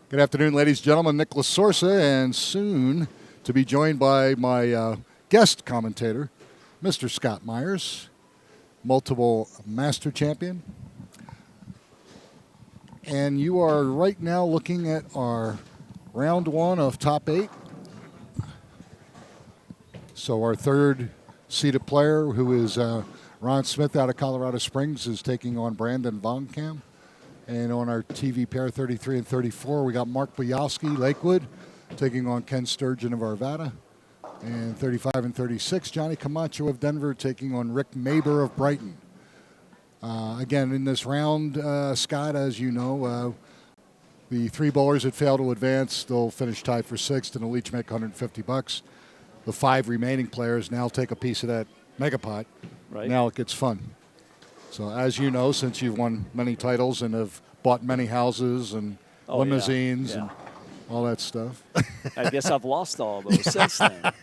Good afternoon, ladies and gentlemen. Nicholas Sorsa, and soon to be joined by my guest commentator, Mr. Scott Myers, multiple master champion. And you are right now looking at our round one of top 8. So our third seeded player, who is Ron Smith out of Colorado Springs, is taking on Brandon Vonkam. And on our TV pair 33 and 34, we got Mark Boyowski, Lakewood, taking on Ken Sturgeon of Arvada. And 35 and 36, Johnny Camacho of Denver, taking on Rick Maber of Brighton. Again, in this round, Scott, as you know, the 3 bowlers that fail to advance, they'll finish tied for 6th, and they'll each make $150. The 5 remaining players now take a piece of that megapot. Right. Now it gets fun. So as you know, since you've won many titles and have bought many houses and limousines and all that stuff. I guess I've lost all those since then.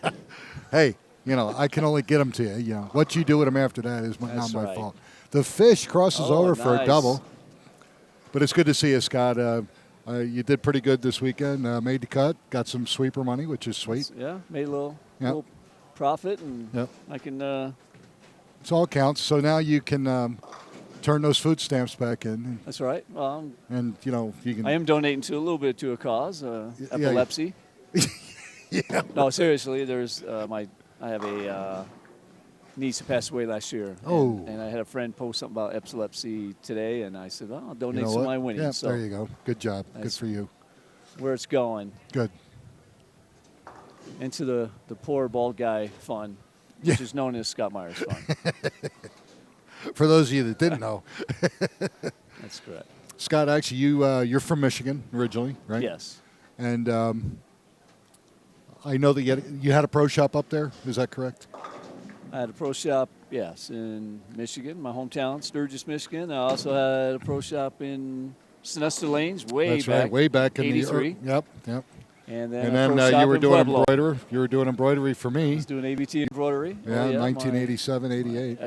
Hey, I can only get them to you. What you do with them after that is not my fault. The fish crosses over for a double. But it's good to see you, Scott. You did pretty good this weekend. Made the cut, got some sweeper money, which is sweet. Made a little profit, and I can... It all counts. So now you can turn those food stamps back in. That's right. Well, you can. I am donating a little bit to a cause, epilepsy. Yeah. No, seriously. There's I have a niece who passed away last year. Oh. And I had a friend post something about epilepsy today, and I said, I'll donate some of my winnings. Yeah, so there you go. Good job. Good for you. Where it's going. Good. Into the poor bald guy fund. Which is known as Scott Myers Fund. For those of you that didn't know. That's correct. Scott, actually, you're from Michigan originally, right? Yes. And I know that you had a pro shop up there. Is that correct? I had a pro shop, yes, in Michigan, my hometown, Sturgis, Michigan. I also had a pro shop in Sonesta Lanes way back in 83. Yep. And then you were doing Pueblo. embroidery. You were doing embroidery for me. I was doing ABT embroidery. Yeah, 1987, 88.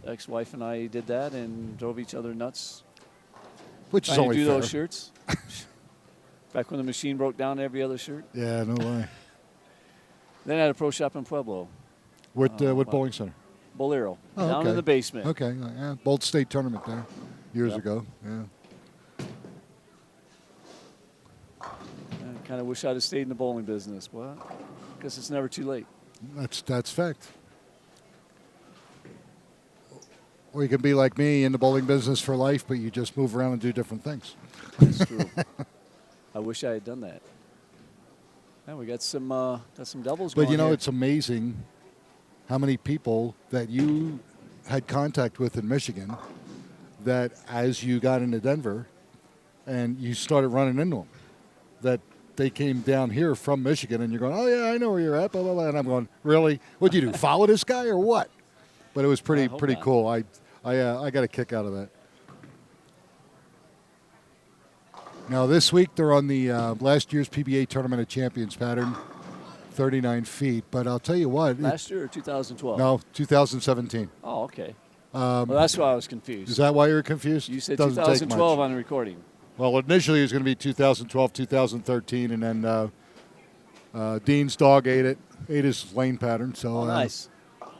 Ex-wife and I did that and drove each other nuts. Which is only fair. fair. Those shirts. Back when the machine broke down every other shirt. Yeah, no way. Then I had a pro shop in Pueblo. What bowling center? Bolero. Down in the basement. Okay, yeah. Bold State tournament there years ago. Yeah. Kind of wish I'd have stayed in the bowling business. Well, I guess it's never too late. That's fact. Or you can be like me in the bowling business for life, but you just move around and do different things. That's true. I wish I had done that. Yeah, we got some doubles going. But it's amazing how many people that you had contact with in Michigan that as you got into Denver and you started running into them, that they came down here from Michigan, and you're going, oh, yeah, I know where you're at, blah, blah, blah. And I'm going, really? What'd you do, follow this guy or what? But it was pretty cool. I got a kick out of that. Now, this week, they're on the last year's PBA Tournament of Champions pattern, 39 feet. But I'll tell you what. Last year or 2012? No, 2017. Oh, okay. Well, that's why I was confused. Is that why you were confused? You said 2012 on the recording. Well, initially it was going to be 2012, 2013, and then Dean's dog ate his lane pattern. So nice.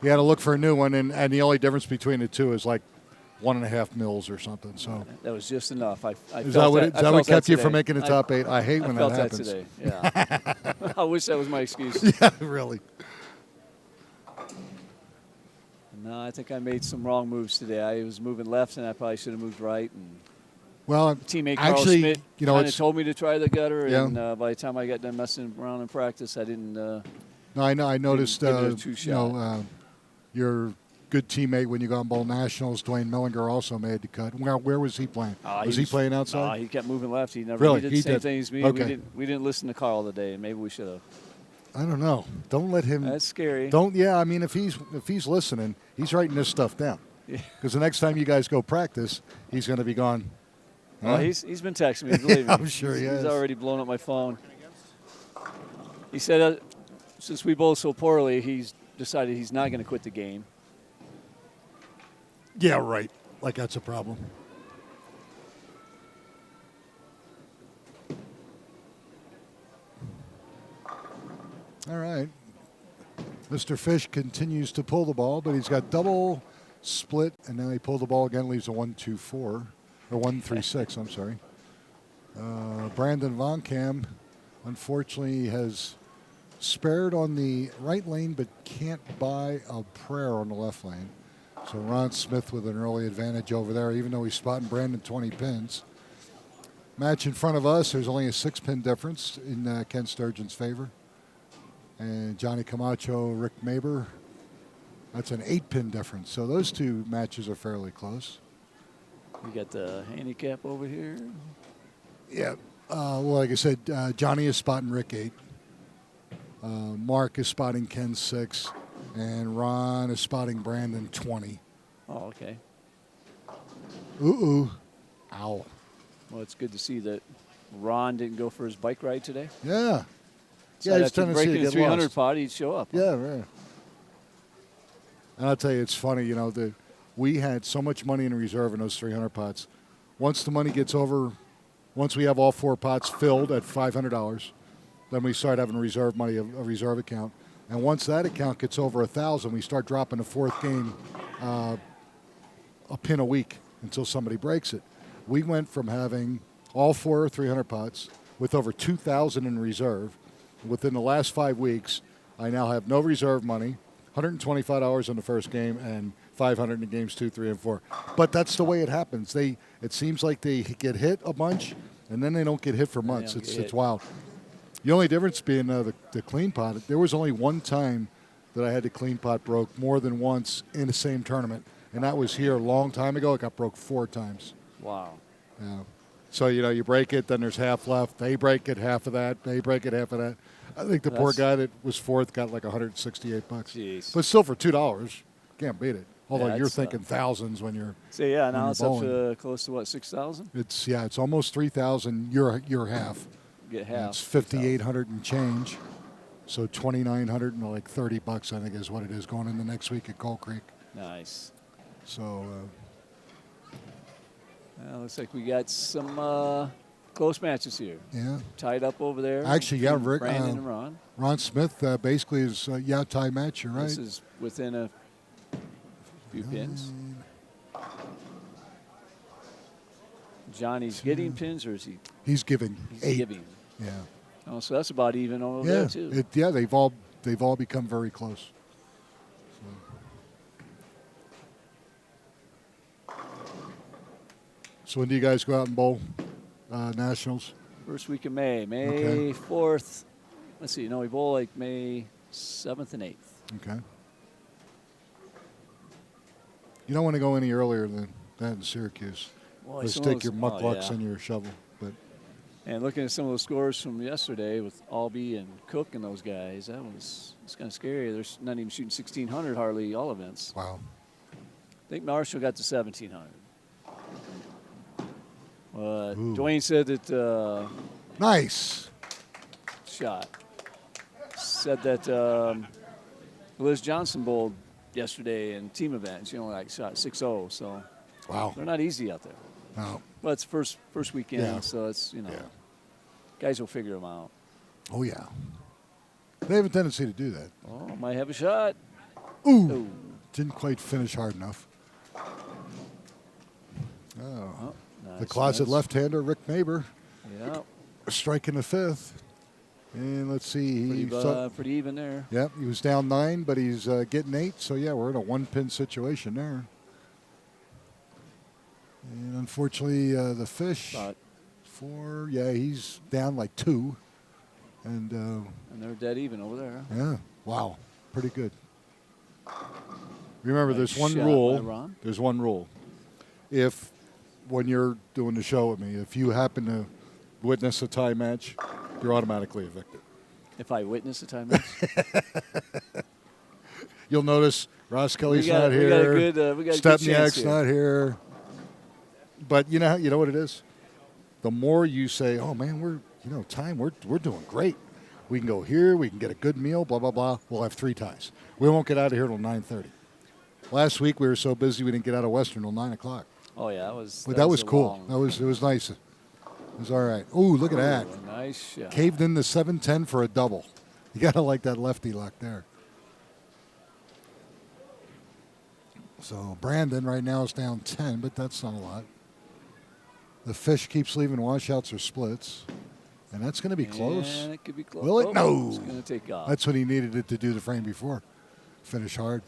He had to look for a new one, and the only difference between the two is like 1.5 mils or something. So that was just enough. Is that what kept you from making the top 8? I hate when that happens. That today. Yeah. I wish that was my excuse. Yeah, really. No, I think I made some wrong moves today. I was moving left, and I probably should have moved right. And teammate Carl Schmidt kind of told me to try the gutter, and by the time I got done messing around in practice, I didn't. No, I know. I noticed. Your good teammate when you got on Bowl Nationals, Dwayne Millinger, also made the cut. Where was he playing? Was he playing outside? He kept moving left. He never. Really? He did the same thing as me. Okay. We didn't listen to Carl today. Maybe we should have. I don't know. Don't let him. That's scary. I mean, if he's listening, he's writing this stuff down. Because the next time you guys go practice, he's going to be gone. Huh? Well, he's been texting me. Believe me. I'm sure he has. He's already blown up my phone. He said since we bowled so poorly, he's decided he's not going to quit the game. Yeah, right. Like that's a problem. All right. Mr. Fish continues to pull the ball, but he's got double split, and now he pulled the ball again, leaves a 1-2-4, or 1-3-6, I'm sorry. Brandon Von Cam, unfortunately, has spared on the right lane, but can't buy a prayer on the left lane. So Ron Smith with an early advantage over there, even though he's spotting Brandon 20 pins. Match in front of us, there's only a 6-pin difference in Ken Sturgeon's favor. And Johnny Camacho, Rick Maber, that's an 8-pin difference. So those two matches are fairly close. We got the handicap over here. Yeah. Well, like I said, Johnny is spotting Rick 8. Mark is spotting Ken 6. And Ron is spotting Brandon 20. Oh, okay. Ooh. Ow. Well, it's good to see that Ron didn't go for his bike ride today. Yeah. So yeah, he's trying to breaking the 300 lost. Pot, he'd show up. Yeah, right. And I'll tell you, it's funny, you know, we had so much money in reserve in those 300 pots. Once the money gets over, once we have all 4 pots filled at $500, then we start having reserve money, a reserve account. And once that account gets over 1,000, we start dropping the 4th game a pin a week until somebody breaks it. We went from having all 4 300 pots with over 2,000 in reserve. Within the last 5 weeks, I now have no reserve money, $125 in the first game, and $500 in games 2, 3, and 4. But that's the way it happens. It seems like they get hit a bunch, and then they don't get hit for months. It's wild. The only difference being the clean pot, there was only one time that I had the clean pot broke more than once in the same tournament, and that was here a long time ago. It got broke 4 times. Wow. Yeah. So, you know, you break it, then there's half left. They break it, half of that. They break it, half of that. I think the poor guy that was 4th got like $168. Jeez. But still for $2, can't beat it. Although you're thinking thousands when you're. So yeah, now it's up to close to what, 6,000? It's almost 3,000. You're half. Get half. It's 5,800 and change. So 2,900 and like $30, I think, is what it is going in the next week at Coal Creek. Nice. So. Looks like we got some close matches here. Yeah. Tied up over there. Actually, yeah, Rick. Brandon and Ron. Ron Smith basically is tie match. You're right. This is within a few pins. Johnny's getting pins, or is he? He's giving. He's 8. giving. Yeah. Oh, so that's about even over there too. They've all become very close. So when do you guys go out and bowl nationals? First week of May. May 4th. Let's see. No, we bowl like May 7th and 8th. Okay. You don't want to go any earlier than that in Syracuse. Well, just take your mucklucks and your shovel. And looking at some of those scores from yesterday with Albee and Cook and those guys, it's kind of scary. They're not even shooting 1,600 hardly all events. Wow. I think Marshall got to 1,700. Dwayne said that. Nice shot. Said that Liz Johnson bowled yesterday in team events. You know, like shot 6-0. So. Wow. They're not easy out there. No. Well, it's first weekend, so it's guys will figure them out. Oh yeah. They have a tendency to do that. Oh, might have a shot. Ooh. Didn't quite finish hard enough. Oh. Nice, the closet left-hander, Rick Maber. Yeah. Striking the 5th. And let's see. Pretty even there. Yep, he was down 9, but he's getting 8. So, yeah, we're in a 1-pin situation there. And unfortunately, the Fish, 4. Yeah, he's down like 2. And they're dead even over there. Yeah. Wow. Pretty good. Remember, there's one rule. There's one rule. When you're doing the show with me, if you happen to witness a tie match, you're automatically evicted. If I witness a tie match? You'll notice Ross Kelly's not here. We got Stepniak's not here. But you know what it is? The more you say, oh, man, we're doing great. We can go here. We can get a good meal, blah, blah, blah. We'll have 3 ties. We won't get out of here till 9:30. Last week we were so busy we didn't get out of Western till 9 o'clock. Oh, yeah. That was cool. It was nice. It was all right. Ooh, look at that. Nice shot. Caved in the 7-10 for a double. You got to like that lefty luck there. So Brandon right now is down 10, but that's not a lot. The fish keeps leaving washouts or splits. And that's going to be close. And it could be close. Will it? No. It's going to take off. That's what he needed it to do the frame before. Finish hard.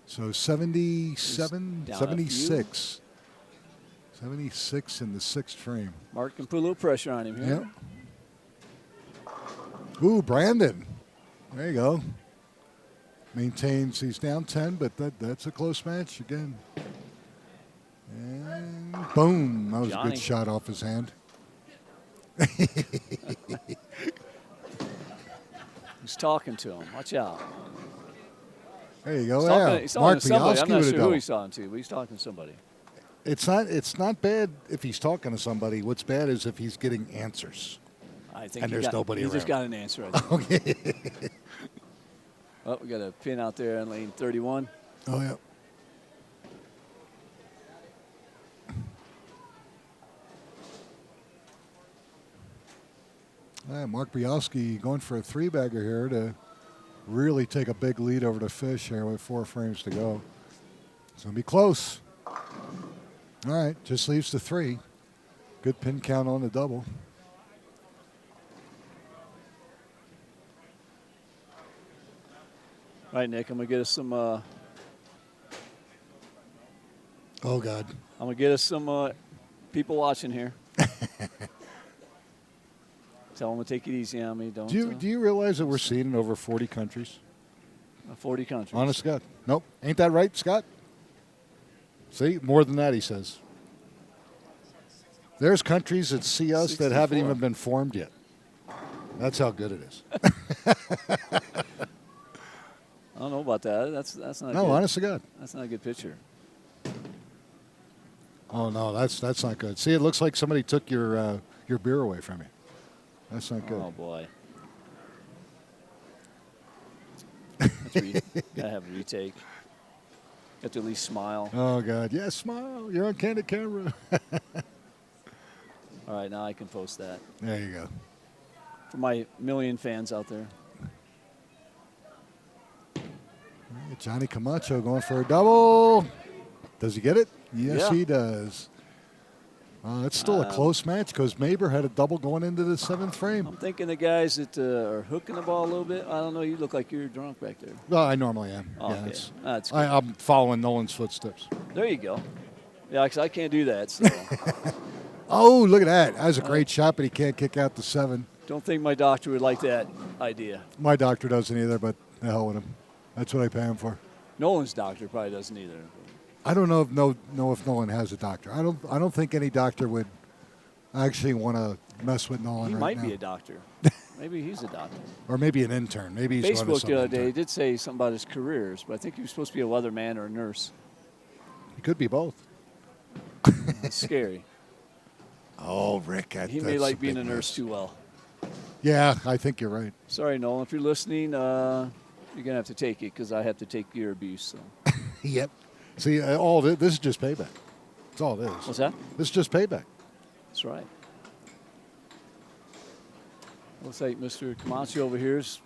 So 77, 76. 76 in the 6th frame. Mark can put a little pressure on him here. Yep. Ooh, Brandon. There you go. Maintains, he's down 10, but that's a close match again. And boom. That was a good shot off his hand. He's talking to him. Watch out. There you go. He's talking to somebody. I'm not sure who he's talking to, but he's talking to somebody. It's not bad if he's talking to somebody. What's bad is if he's getting answers. I think there's nobody around. He just got an answer. I think. Okay. Oh, we got a pin out there on lane 31. Oh, yeah. Mark Bialski going for a 3-bagger here to really take a big lead over the fish here with 4 frames to go. It's going to be close. All right, just leaves the 3. Good pin count on the double. All right, Nick, I'm going to get us some... oh, God. I'm going to get us some people watching here. Tell them to take it easy on me. Don't. Do you realize that we're seen in over 40 countries? 40 countries. Honest to God. Nope. Ain't that right, Scott? See, more than that, he says. There's countries that see us 64. That haven't even been formed yet. That's how good it is. I don't know about that. That's not. No, good. Honest to God. That's not a good picture. Oh no, that's not good. See, it looks like somebody took your beer away from you. That's not good. Oh, boy. Gotta have a retake. Got to at least smile. Oh, God. Yeah, smile. You're on candid camera. All right, now I can post that. There you go. For my million fans out there. Right, Johnny Camacho going for a double. Does he get it? Yes, he does. It's still a close match because Maber had a double going into the 7th frame. I'm thinking the guys that are hooking the ball a little bit. I don't know. You look like you're drunk back there. Well, I normally am. Oh, yeah, okay. That's good. I'm following Nolan's footsteps. There you go. Yeah, because I can't do that. So. Oh, look at that. That was a great shot, but he can't kick out the 7. Don't think my doctor would like that idea. My doctor doesn't either, but the hell with him. That's what I pay him for. Nolan's doctor probably doesn't either. I don't know if Nolan has a doctor. I don't think any doctor would actually want to mess with Nolan he right now. He might be a doctor. Maybe he's a doctor. Or maybe an intern. Maybe he's Facebook the other day did say something about his careers, but I think he was supposed to be a weatherman or a nurse. He could be both. That's scary. Oh, Rick. He may like being a nurse too well. Yeah, I think you're right. Sorry, Nolan. If you're listening, you're going to have to take it because I have to take your abuse. So. Yep. See, this is just payback. That's all it is. What's that? This is just payback. That's right. Looks like Mr. Camacho over here's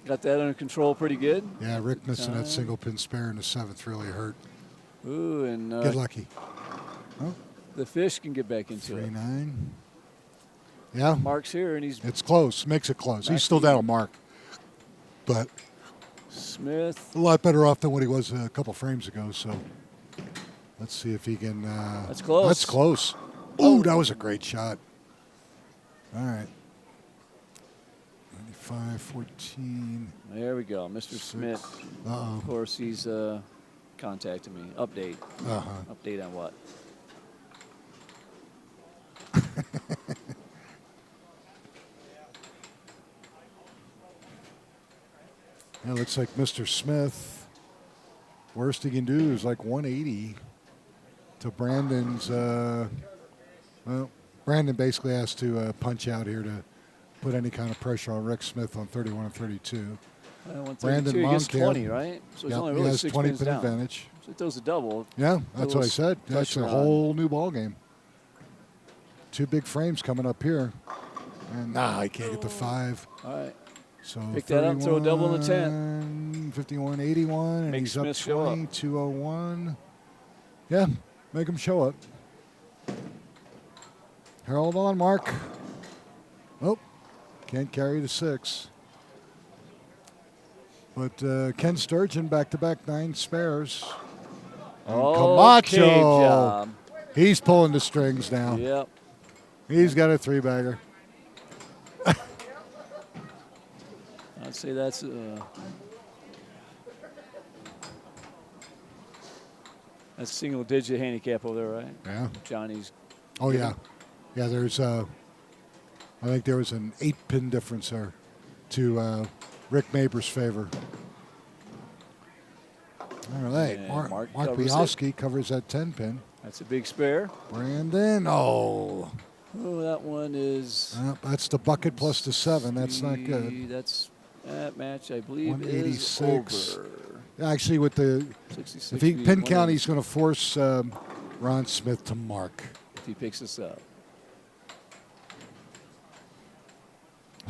got that under control pretty good. Yeah, Rick missing that single pin spare in the 7th really hurt. Ooh, and get lucky. Oh. The fish can get back into 3-9. Yeah. Mark's here, and it's close. Makes it close. He's still down on Mark, but Smith a lot better off than what he was a couple frames ago. So let's see if he can. That's close. That's close. Ooh, that was a great shot. All right. 95-14. There we go, Mr. Smith. Of course, he's contacting me. Update. Update on what? It looks like Mr. Smith, worst he can do is like 180 to Brandon's. Well, Brandon basically has to punch out here to put any kind of pressure on Rick Smith on 31 and 32. Brandon gets 20, right? So he's only really 6 20 pins pin down. advantage. So it throws a double. Yeah, that's what I said. That's a whole new ball game. 2 big frames coming up here. And I can't get the 5. All right. So pick that up, throw a double in the 10th. 51-81, and he's Smith up 20, 201. Yeah, make him show up. Hold on, Mark. Oh, can't carry the 6. But Ken Sturgeon, back-to-back 9 spares. And Camacho, job. He's pulling the strings now. Yep. He's got a 3-bagger. I'd say that's single-digit handicap over there, right? Yeah. Johnny's. Oh, yeah. Yeah, there's I think there was an 8-pin difference there to Rick Maber's favor. All right. Mark Bialski covers that 10-pin. That's a big spare. Brandon, oh, that one is. That's the bucket plus the 7. That's not good. That match, I believe, 186. is over. Actually, with the 66 if he pin count, he's going to force Ron Smith to mark if he picks this up.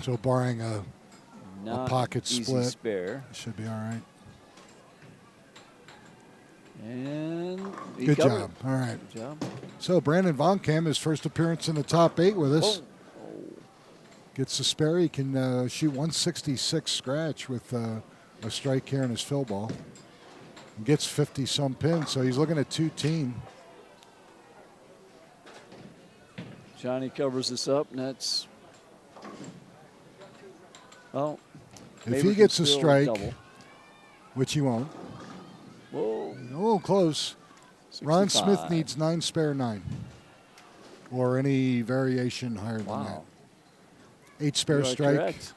So, barring a pocket split, spare, should be all right. And good job. All right. Good job. So Brandon Von Kam, his first appearance in the top 8 with us. Gets the spare. He can shoot 166 scratch with a strike here in his fill ball. And gets 50-some pins, so he's looking at 2-team. Johnny covers this up, and that's. Well, if he gets a strike, which he won't. Whoa. Oh, close. 65. Ron Smith needs 9 spare 9. Or any variation higher than that. 8 spare strike. Correct.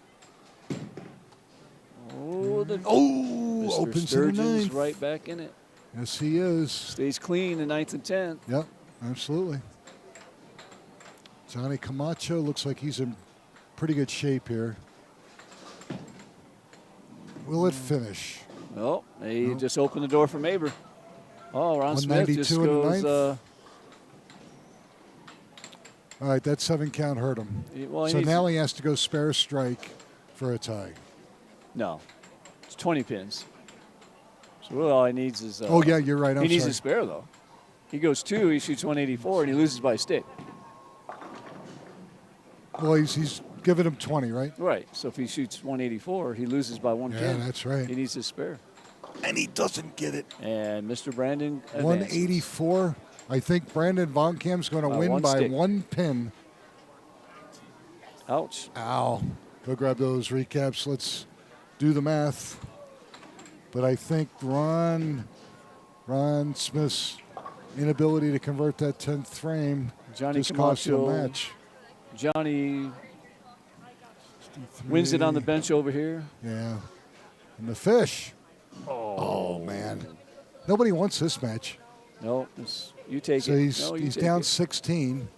Opens in the 9th. Right back in it. Yes, he is. Stays clean in 9th and 10th. Yep, absolutely. Johnny Camacho looks like he's in pretty good shape here. Will it finish? Oh, he just opened the door for Maber. Oh, Ron Smith just goes. All right, that 7 count hurt him. So now he has to go spare strike for a tie. No, it's 20 pins. So all he needs is. Oh yeah, you're right. He needs a spare though. He goes 2, he shoots 184, and he loses by a stick. Well, he's giving him 20, right? Right. So if he shoots 184, he loses by 1 pin. Yeah, that's right. He needs a spare. And he doesn't get it. And Mr. Brandon advances. 184. I think Brandon Von Kam's going to win by 1 pin. Ouch. Ow. Go grab those recaps. Let's do the math. But I think Ron Smith's inability to convert that 10th frame just cost him a match. Johnny wins it on the bench over here. Yeah. And the fish. Oh man. Nobody wants this match. No, you take it. So he's down 16,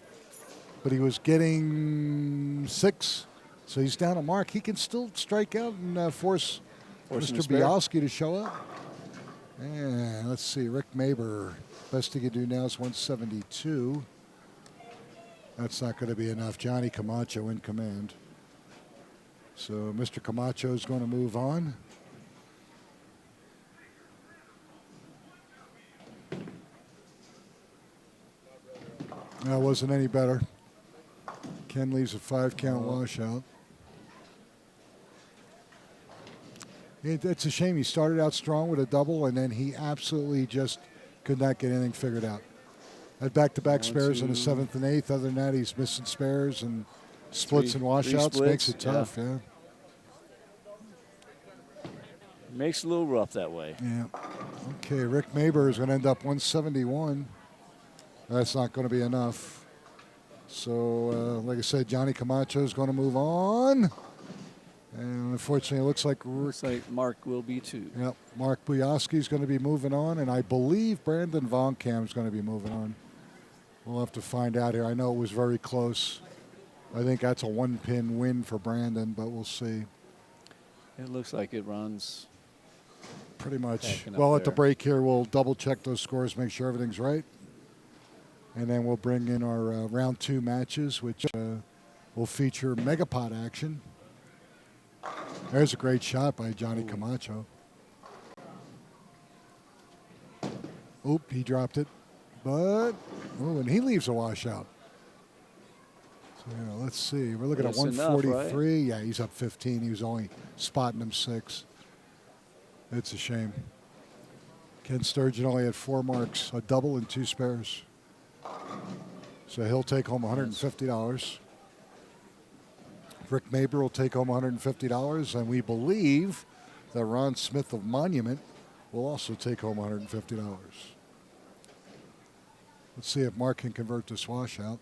but he was getting 6. So he's down a mark. He can still strike out and force Mr. Bialski to show up. And let's see, Rick Maber, best he can do now is 172. That's not going to be enough. Johnny Camacho in command. So Mr. Camacho is going to move on. That wasn't any better. Ken leaves a 5-count washout. It's a shame. He started out strong with a double, and then he absolutely just could not get anything figured out. Had back-to-back spares in the 7th and 8th. Other than that, he's missing spares and splits and washouts. Makes it tough, yeah. Makes it a little rough that way. Yeah. Okay, Rick Maber is going to end up 171. That's not going to be enough. So, like I said, Johnny Camacho is going to move on. And unfortunately, it looks like Mark will be too. Yep, Mark Bialski is going to be moving on, and I believe Brandon Von Kam is going to be moving on. We'll have to find out here. I know it was very close. I think that's a 1-pin win for Brandon, but we'll see. It looks like it runs pretty much. Well, at the break here, we'll double-check those scores, make sure everything's right. And then we'll bring in our round 2 matches, which will feature Megapot action. There's a great shot by Johnny Camacho. Oop, he dropped it. But, and he leaves a washout. So, let's see. We're looking at 143. Enough, right? Yeah, he's up 15. He was only spotting him 6. It's a shame. Ken Sturgeon only had 4 marks, a double and 2 spares. So he'll take home $150. Rick Maber will take home $150, and we believe that Ron Smith of Monument will also take home $150. Let's see if Mark can convert this washout.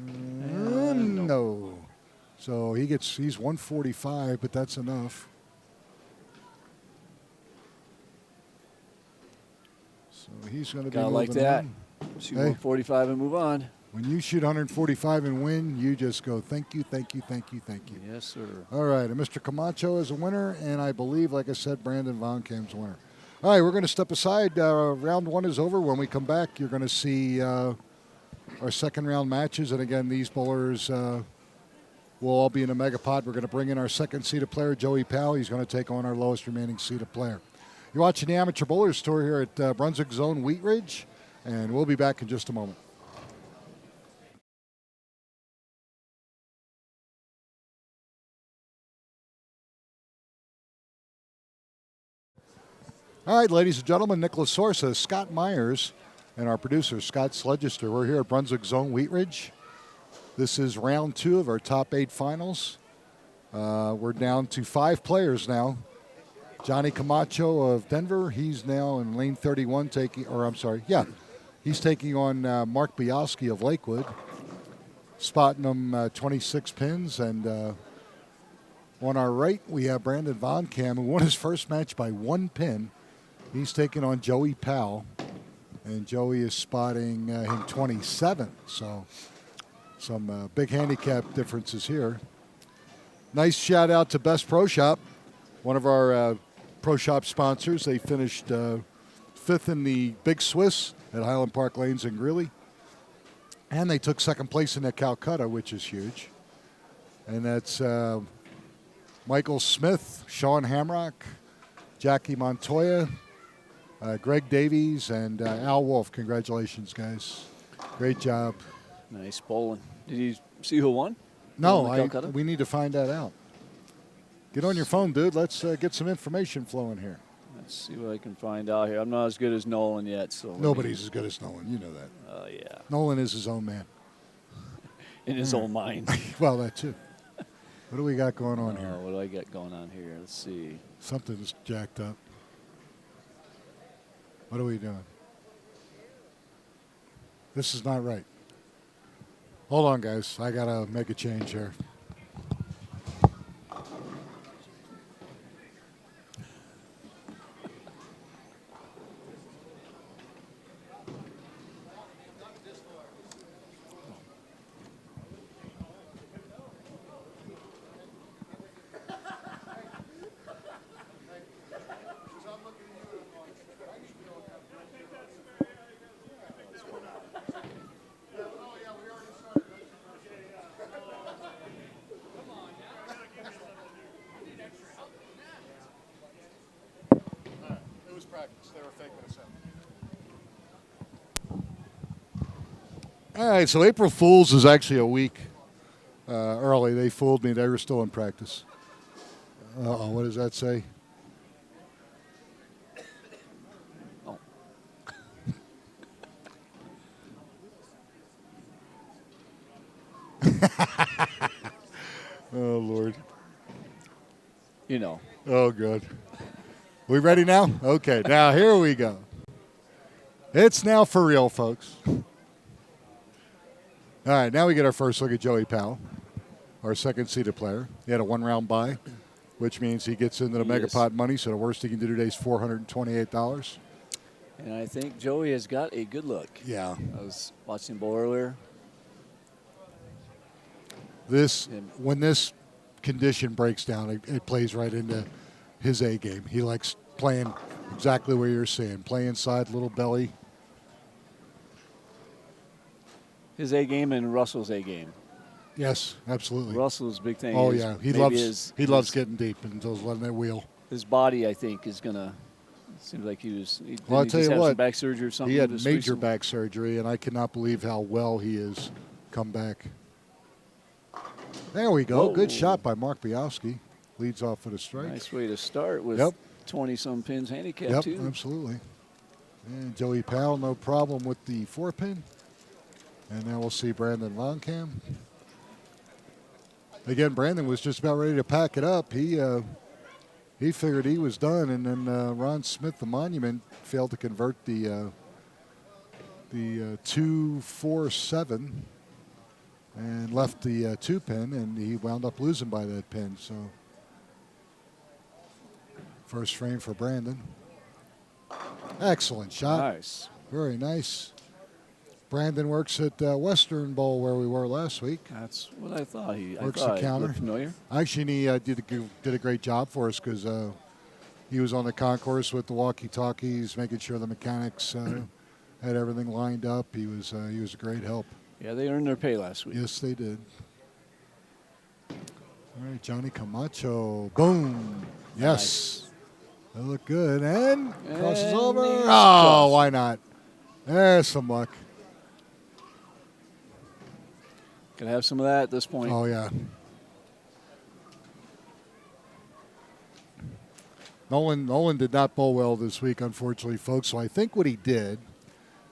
No. So he's 145, but that's enough. So he's going to be moving like that. on. Shoot 145 and move on. When you shoot 145 and win, you just go, thank you, thank you, thank you, thank you. Yes, sir. All right, and Mr. Camacho is a winner, and I believe, like I said, Brandon Von Kamp's a winner. All right, we're going to step aside. Round 1 is over. When we come back, you're going to see our second round matches. And again, these bowlers will all be in a mega pot. We're going to bring in our second seeded player, Joey Powell. He's going to take on our lowest remaining seeded player. You're watching the Amateur Bowlers Tour here at Brunswick Zone Wheat Ridge, and we'll be back in just a moment. All right, ladies and gentlemen, Nicholas Sorsa, Scott Myers, and our producer, Scott Sledgester. We're here at Brunswick Zone Wheat Ridge. This is round 2 of our top 8 finals. We're down to 5 players now. Johnny Camacho of Denver, he's now in lane 31 he's taking on Mark Bialski of Lakewood, spotting him 26 pins. And on our right, we have Brandon Von Kam, who won his first match by 1 pin. He's taking on Joey Powell, and Joey is spotting him 27. So some big handicap differences here. Nice shout out to Best Pro Shop, one of our Pro Shop sponsors. They finished 5th in the Big Swiss at Highland Park Lanes in Greeley, and they took 2nd place in the Calcutta, which is huge. And that's Michael Smith, Sean Hamrock, Jackie Montoya, Greg Davies, and Al Wolf. Congratulations, guys. Great job. Nice bowling. Did you see who won? No, we need to find that out. Get on your phone, dude. Let's get some information flowing here. Let's see what I can find out here. I'm not as good as Nolan yet. So nobody's as good as Nolan. You know that. Oh, yeah. Nolan is his own man. In his own mind. Well, that too. What do we got going on here? What do I got going on here? Let's see. Something's jacked up. What are we doing? This is not right. Hold on, guys. I got to make a change here. All right, so April Fool's is actually a week early. They fooled me. They were still in practice. Uh-oh, what does that say? Oh. Oh, Lord. You know. Oh, good. We ready now? Okay, now here we go. It's now for real, folks. All right, now we get our first look at Joey Powell, our second seeded player. He had a 1-round bye, which means he gets into the mega pot money, so the worst he can do today is $428. And I think Joey has got a good look. Yeah. I was watching him bowl earlier. When this condition breaks down, it plays right into his A game. He likes playing exactly where you're seeing. Play inside, little belly. His A game and Russell's A game. Yes, absolutely. Russell's big thing. Oh, is yeah. He loves getting deep and just letting it wheel. His body, I think, is going to – seems like Well, I'll tell you what. Some back surgery or something. He had major back surgery, and I cannot believe how well he has come back. There we go. Whoa. Good shot by Mark Bialski. Leads off with a strike. Nice way to start with 20-some pins handicap, too. Yep, absolutely. And Joey Powell, no problem with the 4-pin. And now we'll see Brandon Longcam. Again, Brandon was just about ready to pack it up. He figured he was done, and then Ron Smith, the Monument, failed to convert the 2-4-7 and left the 2-pin, and he wound up losing by that pin. So first frame for Brandon. Excellent shot. Nice. Very nice. Brandon works at Western Bowl where we were last week. That's what I thought. He works the counter. Familiar. Actually, he did a great job for us because he was on the concourse with the walkie-talkies, making sure the mechanics had everything lined up. He was a great help. Yeah, they earned their pay last week. Yes, they did. All right, Johnny Camacho. Boom. Yes. Nice. They look good. And crosses over. Oh, why not? There's some luck. Can have some of that at this point. Oh, yeah. Nolan did not bowl well this week, unfortunately, folks. So I think what he did,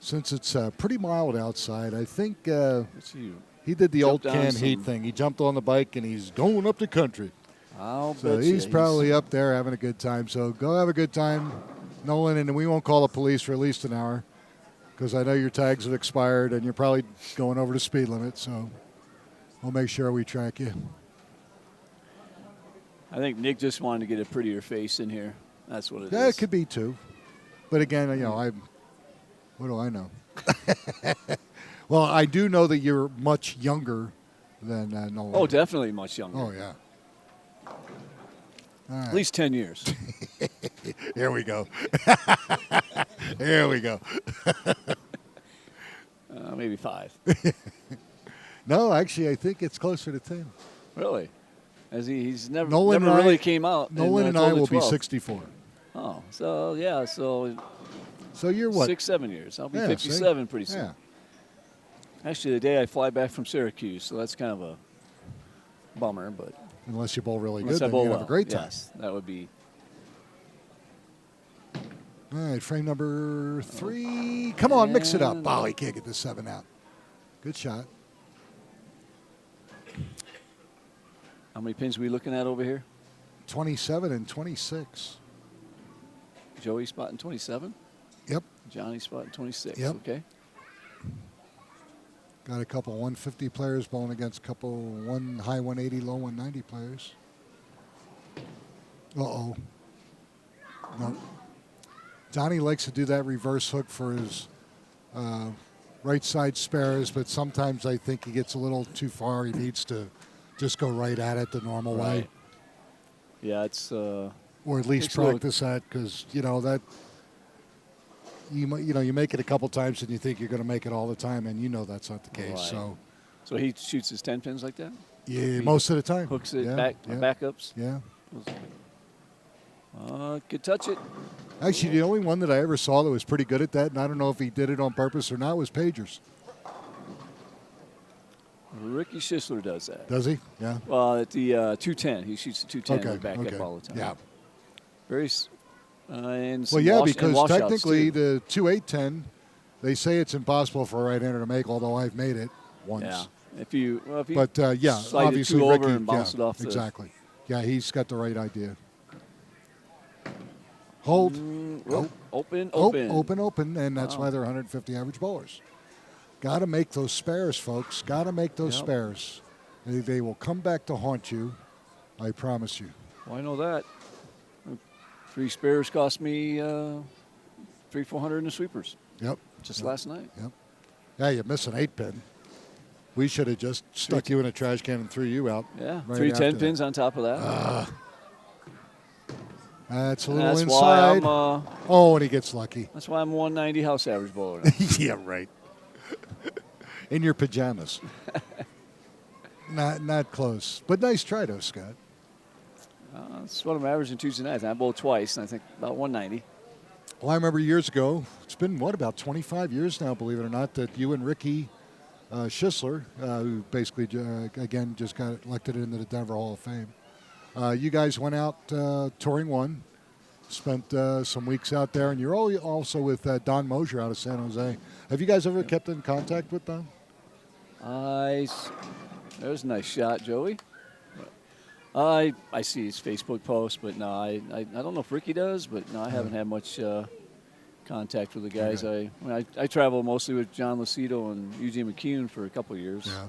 since it's pretty mild outside, I think he did the old Can Heat thing. He jumped on the bike, and he's going up the country. So he's probably up there having a good time. So go have a good time, Nolan, and we won't call the police for at least an hour because I know your tags have expired, and you're probably going over the speed limit. So we'll make sure we track you. I think Nick just wanted to get a prettier face in here. That's what it is. Yeah, it could be too. But again, what do I know? Well, I do know that you're much younger than Nolan. Oh, definitely much younger. Oh, yeah. Right. At least 10 years. Here we go. Here we go. Maybe 5. No, actually, I think it's closer to 10. Really? As he's never really came out. Nolan and I will be 64. Oh, so yeah, so you're what? 6-7 years. I'll be 57 pretty soon. Yeah. Actually, the day I fly back from Syracuse, so that's kind of a bummer, but unless you bowl really good, then you have a great time. Yes, that would be. All right, frame number 3. Come on, mix it up. Oh, he can't get the 7 out. Good shot. How many pins are we looking at over here? 27 and 26. Joey spotting 27? Yep. Johnny spotting 26. Yep. Okay. Got a couple 150 players bowling against a couple high 180, low 190 players. Uh-oh. No. Johnny likes to do that reverse hook for his right side spares, but sometimes I think he gets a little too far. He needs to just go right at it the normal way. Yeah, it's or at least practice that because that you make it a couple times and you think you're going to make it all the time, and that's not the case. Right. So he shoots his 10 pins like that. Yeah, most of the time. Hooks it backups. Yeah. Could touch it. Actually, the only one that I ever saw that was pretty good at that, and I don't know if he did it on purpose or not, was Pagers. Ricky Schisler does that. Does he? Yeah. Well, at the 210, he shoots the 210 back up all the time. Yeah. Very. Because technically the 2-8-10, they say it's impossible for a right-hander to make. Although I've made it once. Yeah. If you obviously Ricky over and bounce it off. Exactly. Yeah, he's got the right idea. Hold. Open, and that's why they're 150 average bowlers. Got to make those spares, folks. Got to make those spares. They will come back to haunt you. I promise you. Well, I know that. 3 spares cost me $300-400 in the sweepers. Yep. Just last night. Yep. Yeah, you miss an 8-pin. We should have just stuck you in a trash can and threw you out. Yeah. Right 3 10-pins on top of that. That's a little inside. And he gets lucky. That's why I'm 190 house average bowler. Yeah, right. In your pajamas. Not close. But nice try, though, Scott. That's what I'm averaging Tuesday nights. I bowled twice, and I think about 190. Well, I remember years ago, it's been, about 25 years now, believe it or not, that you and Ricky Schisler, who basically, again, just got elected into the Denver Hall of Fame, you guys went out touring one, spent some weeks out there, and you're also with Don Mosier out of San Jose. Have you guys ever kept in contact with Don? There's a nice shot, Joey. I see his Facebook post, but no, I don't know if Ricky does, but no, I haven't had much contact with the guys. Okay. I travel mostly with John Lucido and Eugene McCune for a couple of years. Yeah.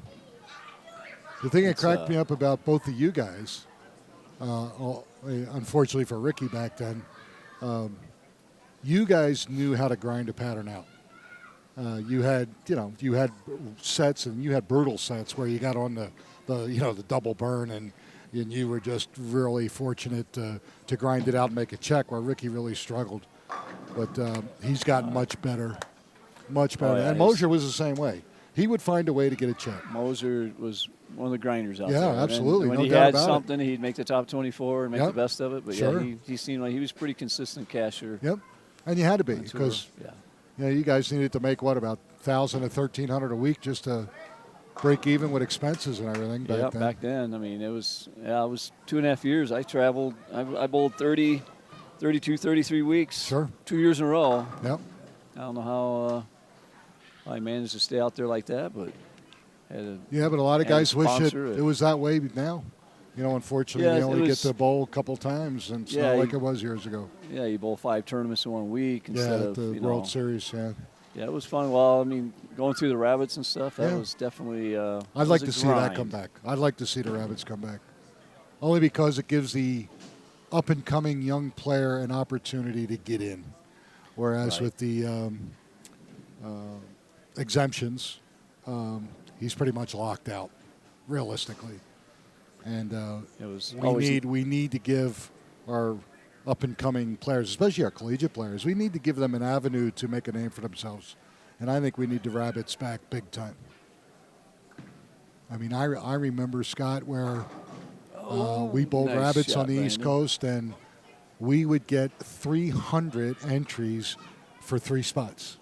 The thing that cracked me up about both of you guys, unfortunately for Ricky back then, you guys knew how to grind a pattern out. You had sets, and you had brutal sets where you got on the double burn, and you were just really fortunate to grind it out and make a check, where Ricky really struggled. But he's gotten much better. Much better. And Mosier was the same way. He would find a way to get a check. Mosier was one of the grinders out there. Yeah, absolutely. When he had something, he'd make the top 24 and make the best of it. But sure. He seemed like he was pretty consistent casher. Yep. And you had to be, because you guys needed to make, about 1,000 to 1,300 a week just to break even with expenses and everything back then. Back then. I mean, it was 2.5 years. I traveled. I bowled 30, 32, 33 weeks. Sure. 2 years in a row. Yep. I don't know how I managed to stay out there like that, but but a lot of guys wish it was that way now. Unfortunately, you only get to bowl a couple times, and it's not like it was years ago. Yeah, you bowl 5 tournaments in 1 week instead of the World Series. Yeah. Yeah, it was fun. Well, I mean, going through the rabbits and stuff, that was definitely. I'd like to see that come back. I'd like to see the rabbits come back, only because it gives the up and coming young player an opportunity to get in, whereas with the exemptions, he's pretty much locked out, realistically. And we need to give our up-and-coming players, especially our collegiate players, we need to give them an avenue to make a name for themselves. And I think we need the rabbits back big time. I mean, I remember, Scott, where we bowled rabbits on the East Coast, and we would get 300 entries for 3 spots.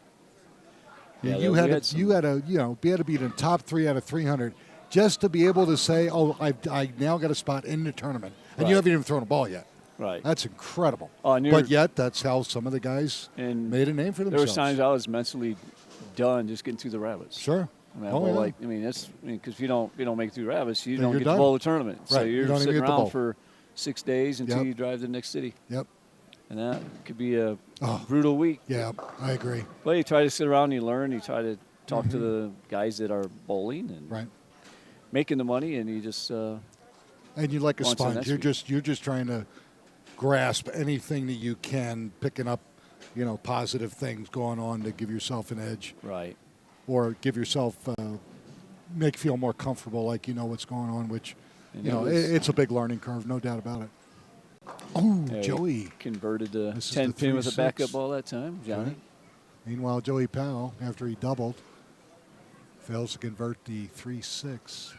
Yeah, you had to be in the top 3 out of 300 just to be able to say, I now got a spot in the tournament. And you haven't even thrown a ball yet. Right. That's incredible. But yet, that's how some of the guys made a name for themselves. There were times I was mentally done just getting through the rabbits. Sure. Because if you don't make it through rabbits, you don't get to bowl the tournament. Right. So you're sitting around for 6 days until you drive to the next city. Yep. And that could be a brutal week. Yeah, I agree. Well, you try to sit around and you learn. You try to talk to the guys that are bowling and making the money, and you just and you're like a sponge. You're just trying to grasp anything that you can, picking up, positive things going on to give yourself an edge. Right. Or give yourself make feel more comfortable, like what's going on, which it's a big learning curve, no doubt about it. Oh, Joey converted to 10 pin with a backup ball that time, Johnny. Right. Meanwhile, Joey Powell, after he doubled, fails to convert the 3-6.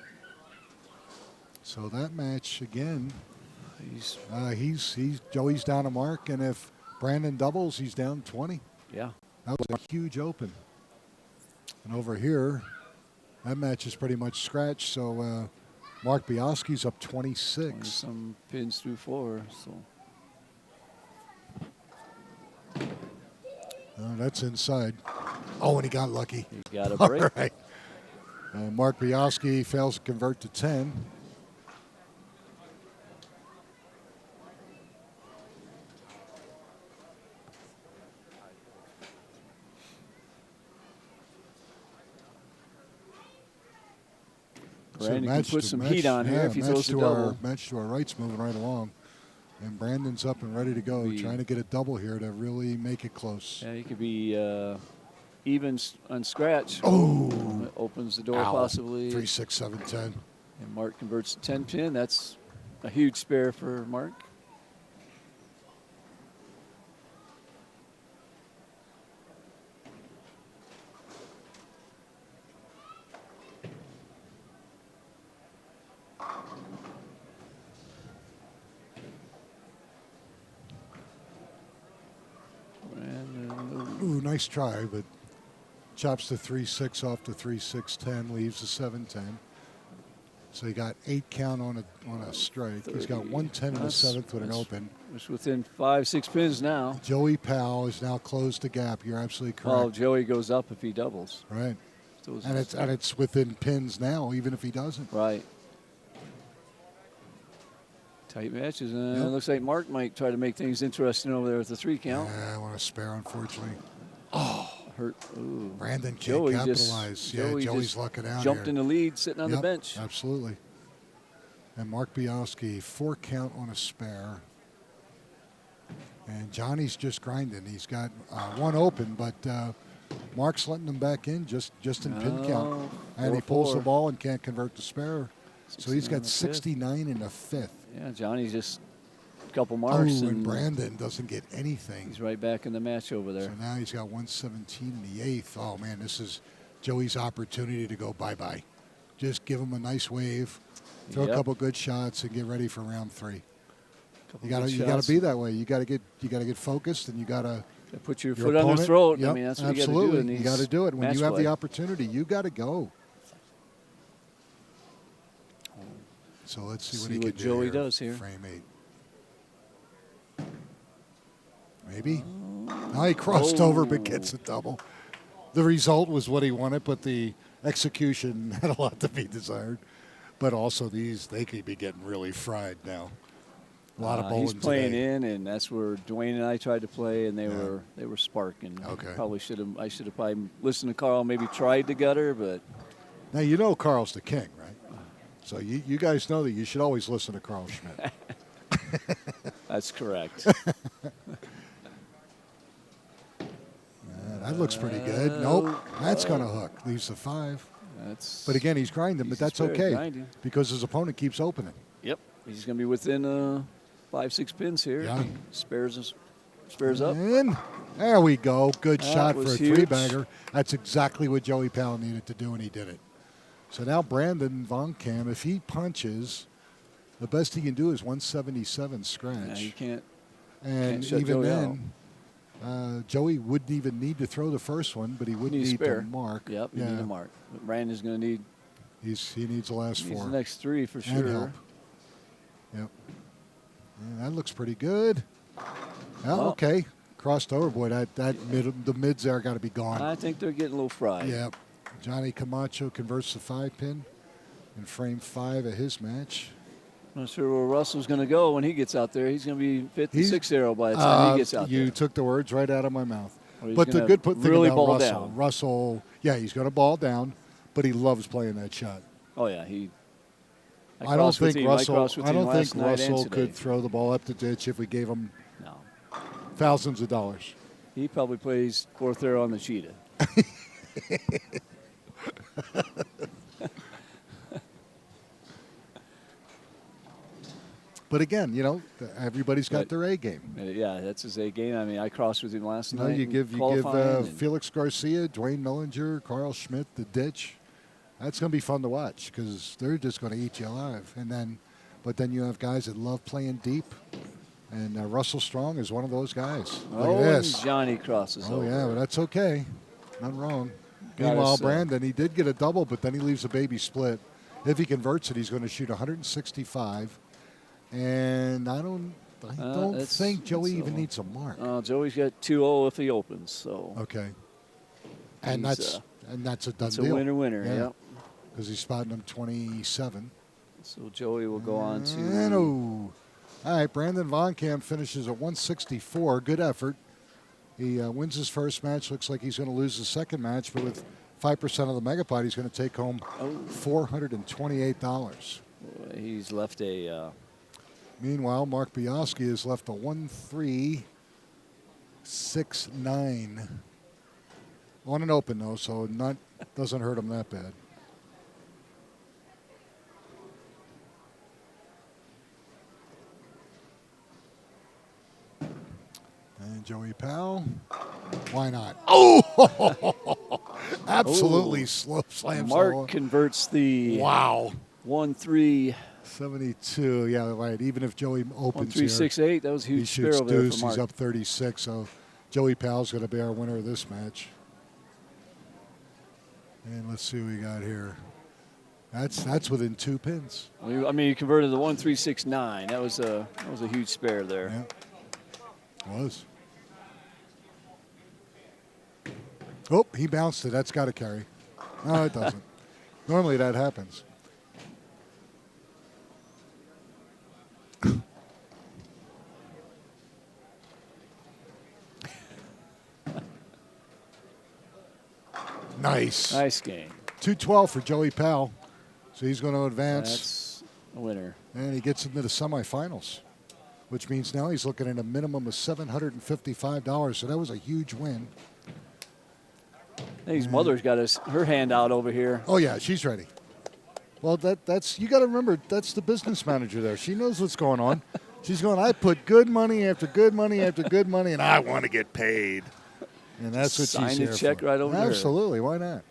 So that match again, Joey's down a mark, and if Brandon doubles, he's down 20. Yeah, that was a huge open. And over here, that match is pretty much scratched. So Mark Biaski's up 26. Some pins through 4. So that's inside. Oh, and he got lucky. He got a break. All right. Mark Biaski fails to convert to 10. Brandon can put some heat on here if he throws a double. Match to our right's moving right along. And Brandon's up and ready to go, trying to get a double here to really make it close. Yeah, he could be even on scratch. Oh! Opens the door possibly. 3, 6, 7, 10. And Mark converts to 10 pin. That's a huge spare for Mark. Ooh, nice try, but chops the 3-6 off the 3-6-10, leaves the 7-10. So he got 8 count on a strike. 30. He's got 110 in the 7th with an open. It's within 5-6 pins now. Joey Powell has now closed the gap. You're absolutely correct. Well, Joey goes up if he doubles. Right. And it's within pins now, even if he doesn't. Right. Tight matches. It looks like Mark might try to make things interesting over there with the 3 count. Yeah, I want to spare, unfortunately. Oh. Hurt. Ooh. Brandon can't capitalize. Joey's lucking out jumped here. in the lead, sitting on the bench. Absolutely. And Mark Bialski, 4 count on a spare. And Johnny's just grinding. He's got 1 open, but Mark's letting him back in just in pin count. And he pulls the ball and can't convert the spare. So he's got 69 in the 5th. Yeah, Johnny's just a couple marks. Oh, and Brandon doesn't get anything. He's right back in the match over there. So now he's got 117 in the 8th. Oh, man, this is Joey's opportunity to go bye-bye. Just give him a nice wave, throw a couple good shots, and get ready for round 3. You got to be that way. You got to get focused, and you got to put your foot on their throat. Yep, I mean, that's what absolutely. you got to do it when you have the opportunity. You got to go. So let's see what he can do. Joey does here. Frame 8. Maybe. Now he crossed over, but gets a double. The result was what he wanted, but the execution had a lot to be desired. But also they could be getting really fried now. A lot of bowling he's playing today. and that's where Dwayne and I tried to play, and they were sparking. Okay. I should have probably listened to Carl, maybe tried the gutter, but. Now you know Carl's the king, right? So you guys know that you should always listen to Carl Schmidt. That's correct. That looks pretty good. Nope, that's going to hook. Leaves the 5. But again, he's grinding, but that's okay because his opponent keeps opening. Yep, he's going to be within 5-6 pins here. Yeah. Spares up. And there we go. Good shot for a 3-bagger. That's exactly what Joey Powell needed to do, and he did it. So now Brandon Von Kam, if he punches, the best he can do is 177 scratch. Yeah, he can't. And can't even Joey then, Joey wouldn't even need to throw the first one, but he would need to mark. Yep, you need a mark. But Brandon's going to need. He needs the last 4. Needs the next 3 for sure. And help. Yep. And that looks pretty good. Oh, okay. Crossed over, boy. The mids there got to be gone. I think they're getting a little fried. Yep. Johnny Camacho converts the 5-pin in frame 5 of his match. Not sure where Russell's going to go when he gets out there. He's going to be 56-0 by the time he gets out there. You took the words right out of my mouth. But the good thing really about Russell, he's going to ball down, but he loves playing that shot. Oh, yeah. I don't think Russell could throw the ball up the ditch if we gave him thousands of dollars. He probably plays 4th arrow on the cheetah. But again, everybody's got their A game. Yeah, that's his A game. I mean, I crossed with him last night. You give Felix Garcia, Dwayne Mellinger, Carl Schmidt the ditch. That's going to be fun to watch because they're just going to eat you alive. But then you have guys that love playing deep, and Russell Strong is one of those guys. Look at this. And Johnny crosses over. Oh yeah, but that's okay. Nothing wrong. Meanwhile, Brandon, he did get a double, but then he leaves a baby split. If he converts it, he's going to shoot 165. And I don't think Joey even needs a mark. Joey's got 2-0 if he opens. So okay, and that's a done deal. It's a winner. Yeah, because he's spotting him 27. So Joey will go on to. All right, Brandon Von Kam finishes at 164. Good effort. He wins his first match. Looks like he's going to lose the second match, but with 5% of the Megapod, he's going to take home $428. He's left a. Meanwhile, Mark Bialski has left a 1-3-6-9 on an open though, so doesn't hurt him that bad. And Joey Powell, why not? Oh, absolutely slip slams. Mark converts the 1-3. 72, yeah, right. Even if Joey opens 1-3-6-8, that was a huge spare over there for Mark. He's up 36, so Joey Powell's going to be our winner of this match. And let's see what we got here. That's within 2 pins. I mean, you converted the 1.369. That was a huge spare there. Yeah, it was. Oh, he bounced it. That's got to carry. No, it doesn't. Normally that happens. Nice. Nice game. 212 for Joey Powell. So he's going to advance. That's a winner. And he gets into the semifinals, which means now he's looking at a minimum of $755. So that was a huge win. I think his mother's got her hand out over here. Oh, yeah, she's ready. Well, that's you got to remember, that's the business manager there. She knows what's going on. She's going, I put good money after good money after good money, and I want to get paid. And that's what she's here for. Sign a check right over there. Absolutely, why not?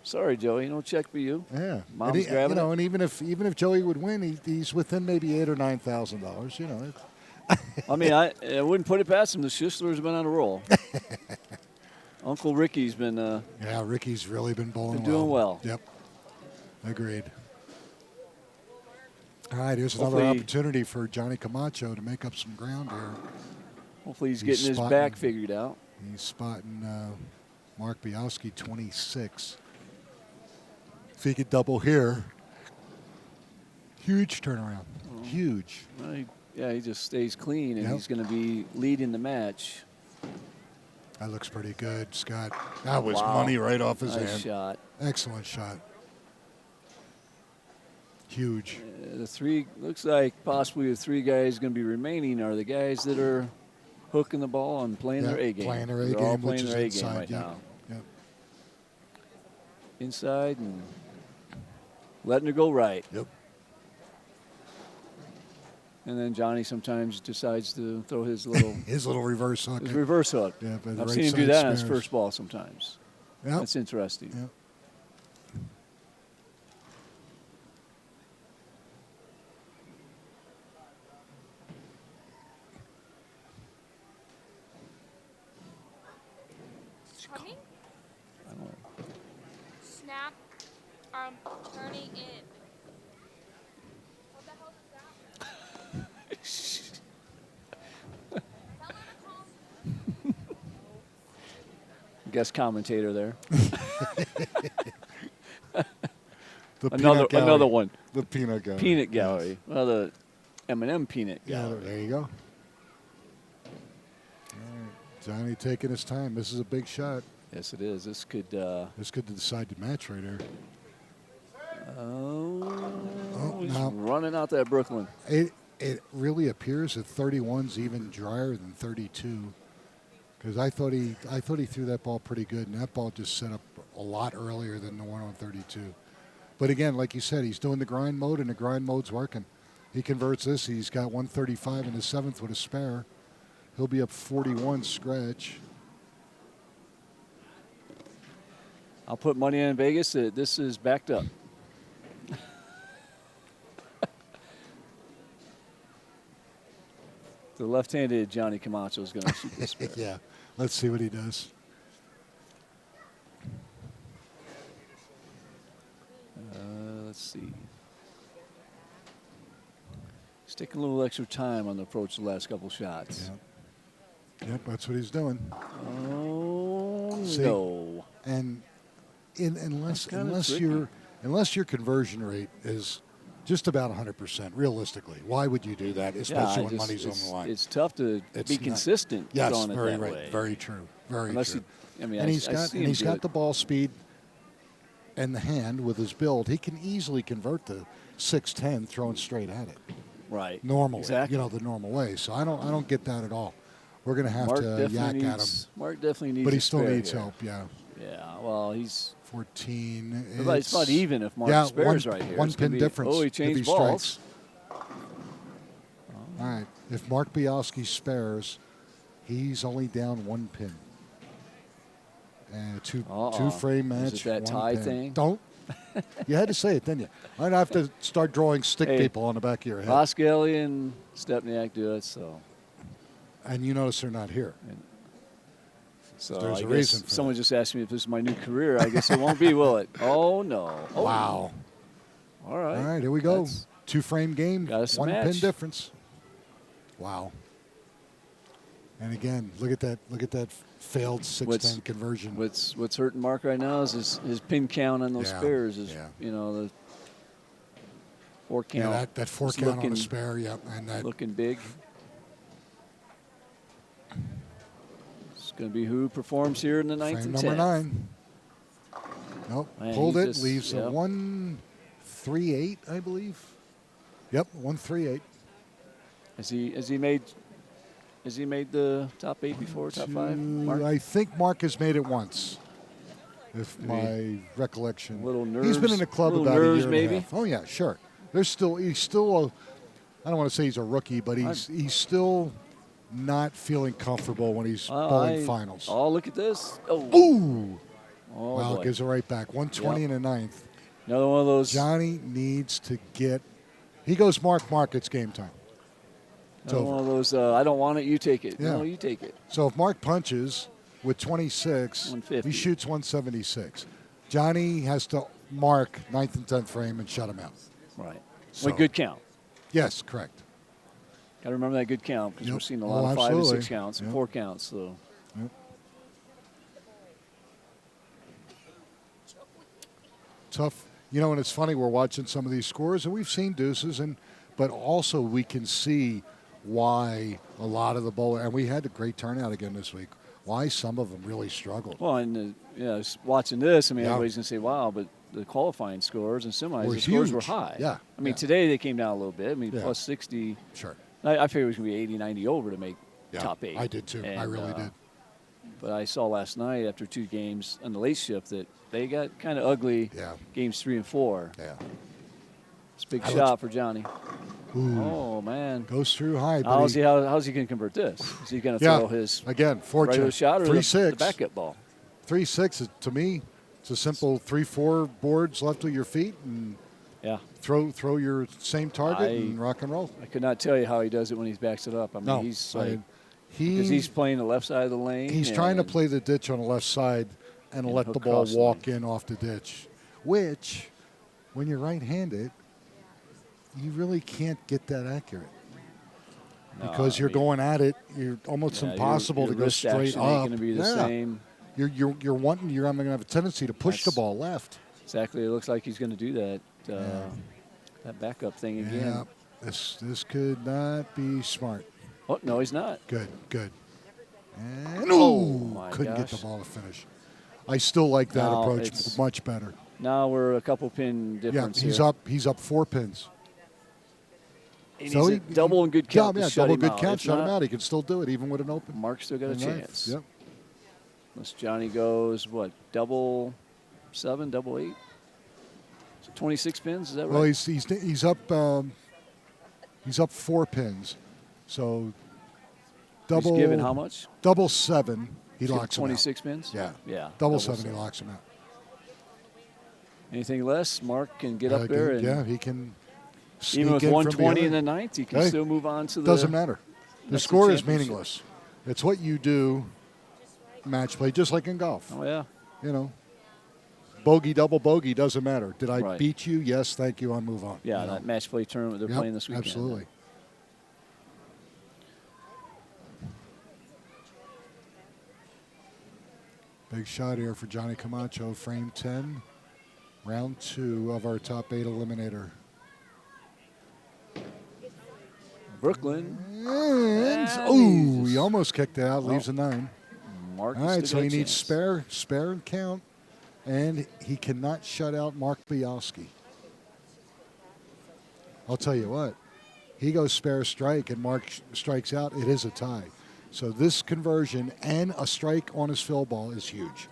Sorry, Joey, no check for you. Yeah, Mom's grabbing it. And even if Joey would win, he's within maybe $8,000 or $9,000. You know. I mean, I wouldn't put it past him. The Schistlers have been on a roll. Uncle Ricky's been. Yeah, Ricky's really been bowling well. Doing well. Yep. Agreed. All right, here's another opportunity for Johnny Camacho to make up some ground here. Hopefully he's getting his back figured out. He's spotting Mark Bialski, 26. If he could double here, huge turnaround. Oh. Huge. Well, he just stays clean, and he's going to be leading the match. That looks pretty good, Scott. That was money right off his hand. Nice shot. Excellent shot. Huge. The three, looks like possibly the 3 guys going to be remaining are the guys that are hooking the ball and playing their A game. Playing their A They're game, all which playing is their A inside, game right now. Yep. Inside and letting it go right. Yep. And then Johnny sometimes decides to throw his little his little reverse hook. His reverse hook. Yeah, I've seen him do that on his first ball sometimes. Yep. That's interesting. Yep. Coming? Snap. Turning in. What the hell is that? Guest commentator there. Another one. The peanut gallery. Peanut gallery. Yes. Well, the M&M peanut gallery. Yeah, there you go. All right. Johnny taking his time. This is a big shot. Yes, it is. This could decide the match right here. He's running out that Brooklyn. It really appears that 31's even drier than 32. Because I thought he threw that ball pretty good, and that ball just set up a lot earlier than the one on 32. But again, like you said, he's doing the grind mode, and the grind mode's working. He converts this. He's got 135 in the 7th with a spare. He'll be up 41 scratch. I'll put money in Vegas that this is backed up. The left-handed Johnny Camacho is going to shoot this spare. Yeah, let's see what he does. Let's see. He's taking a little extra time on the approach the last couple shots. Yep, that's what he's doing. Oh, see? No. And unless your conversion rate is just about 100%, realistically, why would you do that, especially when money's on the line? It's tough to be consistent. Yes, very right. Way. Very true. Very true. He's got the ball speed and the hand with his build. He can easily convert the 6-10 throwing straight at it. Right. Normally, exactly. the normal way. So I don't get that at all. We're going to have to yak at him. Mark definitely needs. But he still needs here. help. Yeah. Yeah. Well, he's 14. It's not even if Mark spares right here. One pin difference. Oh, he changed balls. All right. If Mark Bialski spares, he's only down 1 pin. And two frame match. Is it that tie thing? Don't. You had to say it, didn't you? I'd have to start drawing stick people on the back of your head. Voskelly and Stepniak do it, so. And you notice they're not here. So there's I a guess reason for someone that. just asked me if this is my new career. I guess it won't be, will it? Oh, no. Oh. Wow. All right. All right, here we go. 2-frame game, got us a 1 match. pin difference. Wow. And again, look at that failed 6-10 conversion. What's hurting Mark right now is his pin count on those spares is the 4 count. Yeah, that 4 count on a spare, and that looking big. It's going to be who performs here in the 9th frame and number 10th. 9. Nope, Man, pulled it, leaves a 138, I believe. Yep, 138. Has he made the top 8 before, top 5? Mark? I think Mark has made it once, if my recollection. A little nerves. He's been in the club about a year maybe? and a half. Oh yeah, sure. He's still I don't want to say he's a rookie, but he's still not feeling comfortable when he's bowling finals. Oh, look at this. Oh. Ooh. Oh, wow, boy. gives it right back. 120 in the 9th. Another one of those. Johnny needs to get. He goes Mark. It's game time. It's over. One of those. I don't want it. You take it. Yeah. No, you take it. So if Mark punches with 26, 150. he shoots 176. Johnny has to mark 9th and 10th frame and shut him out. Right. So, With good count. Yes, correct. Got to remember that good count because we're seeing a lot of absolutely. 5 and 6 counts and 4 counts. So. Yep. Tough. And it's funny, we're watching some of these scores, and we've seen deuces, but also we can see why a lot of the bowlers, and we had a great turnout again this week, why some of them really struggled. Well, and watching this, everybody's going to say, wow, but the qualifying scores and semis, the scores were high. Yeah. Today they came down a little bit. Plus 60. Sure. I figured it was going to be 80, 90 over to make top 8. I did too. And, I really did. But I saw last night after 2 games on the late shift that they got kind of ugly games 3 and 4. Yeah. It's a big shot for Johnny. Ooh. Oh, man. Goes through high. How's he going to convert this? Is he going to throw his regular shot or the backup ball? 3-6, to me, it's a simple 3-4 boards left with your feet and throw your same target and rock and roll. I could not tell you how he does it when he backs it up. He's playing the left side of the lane. He's trying to play the ditch on the left side and let the ball walk in off the ditch, which, when you're right-handed, you really can't get that accurate. Because you're going at it, you're almost impossible to go straight up. Going to be the same. You're going to have a tendency to push the ball left. Exactly. It looks like he's going to do that. That backup thing again. Yeah. This could not be smart. Oh, no, he's not. Good. And couldn't get the ball to finish. I still like that approach much better. Now we're a couple pin difference. Yeah, he's up 4 pins. And so he's double and good count. Double good count. Shut him out. He can still do it even with an open. Mark's still got a chance. Yep. Unless Johnny goes double 7, double 8. So 26 pins. Is that right? Well, he's up. He's up 4 pins. So double. He's given how much? Double 7. He locks him out. 26 pins. Yeah. Double 7. He locks him out. Anything less, Mark can get up there. And he can. Even with 120 in the 9th, he can still move on to the. Doesn't matter. The score is meaningless. It's what you do. Match play, just like in golf. Oh yeah. Bogey, double bogey, doesn't matter. Did I beat you? Yes, thank you. I'll move on. Yeah, that match play tournament they're playing this weekend. Absolutely. Big shot here for Johnny Camacho, frame 10, round 2 of our top 8 eliminator. Brooklyn. And, he almost kicked it out, leaves a 9. Mark. All right, so he needs spare and count, and he cannot shut out Mark Bialski. I'll tell you what, he goes spare strike and Mark strikes out, it is a tie. So this conversion and a strike on his fill ball is huge.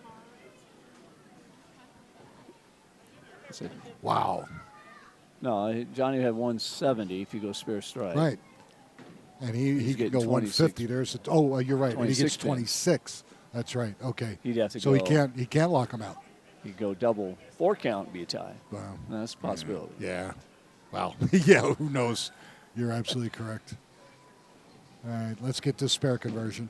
That's it. Wow. No, Johnny had 170 if you go spare strike. Right. And he could go 150. There's you're right. And he gets 26. That's right. Okay. He'd have to so he can't lock him out. He'd go double 4 count and be a tie. Wow. That's a possibility. Yeah. Wow. Yeah, who knows? You're absolutely correct. All right, let's get this spare conversion.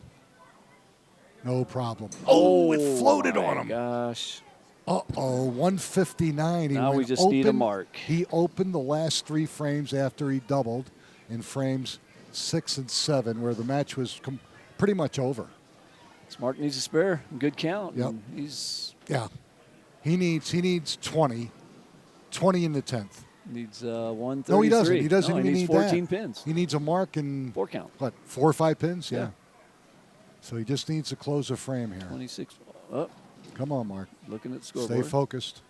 No problem. Oh, it floated on him. Gosh. 159. Now we just need a mark. He opened the last 3 frames after he doubled in frames 6 and 7, where the match was pretty much over. Mark needs a spare. Good count. Yep. Yeah. He needs 20. 20 in the 10th. Needs 133. No, he doesn't. He doesn't even need 14 that. pins. He needs a mark and 4 count. What? 4 or 5 pins? Yeah. So he just needs to close a frame here. 26. Oh. Come on, Mark. Looking at the scoreboard. Stay focused.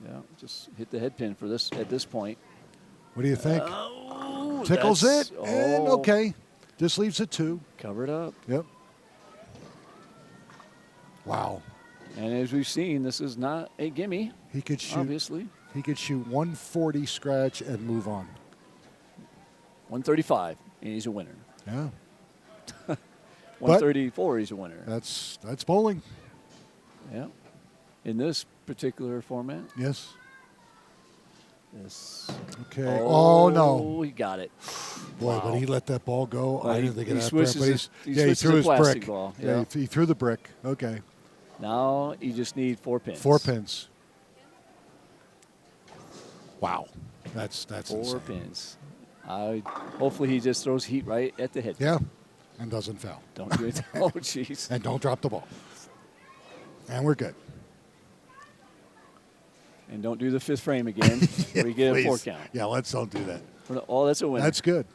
Yeah. Just hit the head pin for this at this point. What do you think? Oh, tickles it. And okay. Just leaves it 2. Cover it up. Yep. Wow. And as we've seen, this is not a gimme. He could shoot. Obviously. He could shoot 140 scratch and move on. 135, and he's a winner. Yeah. 134, he's a winner. That's bowling. Yeah. In this particular format. Yes. Yes. Okay. Oh no. Oh, he got it. Boy, wow. But he let that ball go. Well, I didn't think it he threw his brick. Ball. Yeah, he threw the brick. Okay. Now you just need 4 pins. 4 pins. Wow. That's 4 insane. pins. Hopefully he just throws heat right at the head. Yeah. And doesn't foul. Don't do it. Oh, jeez. And don't drop the ball. And we're good. And don't do the 5th frame again where you get a 4 count. Yeah, let's don't do that. Oh, that's a winner. That's good.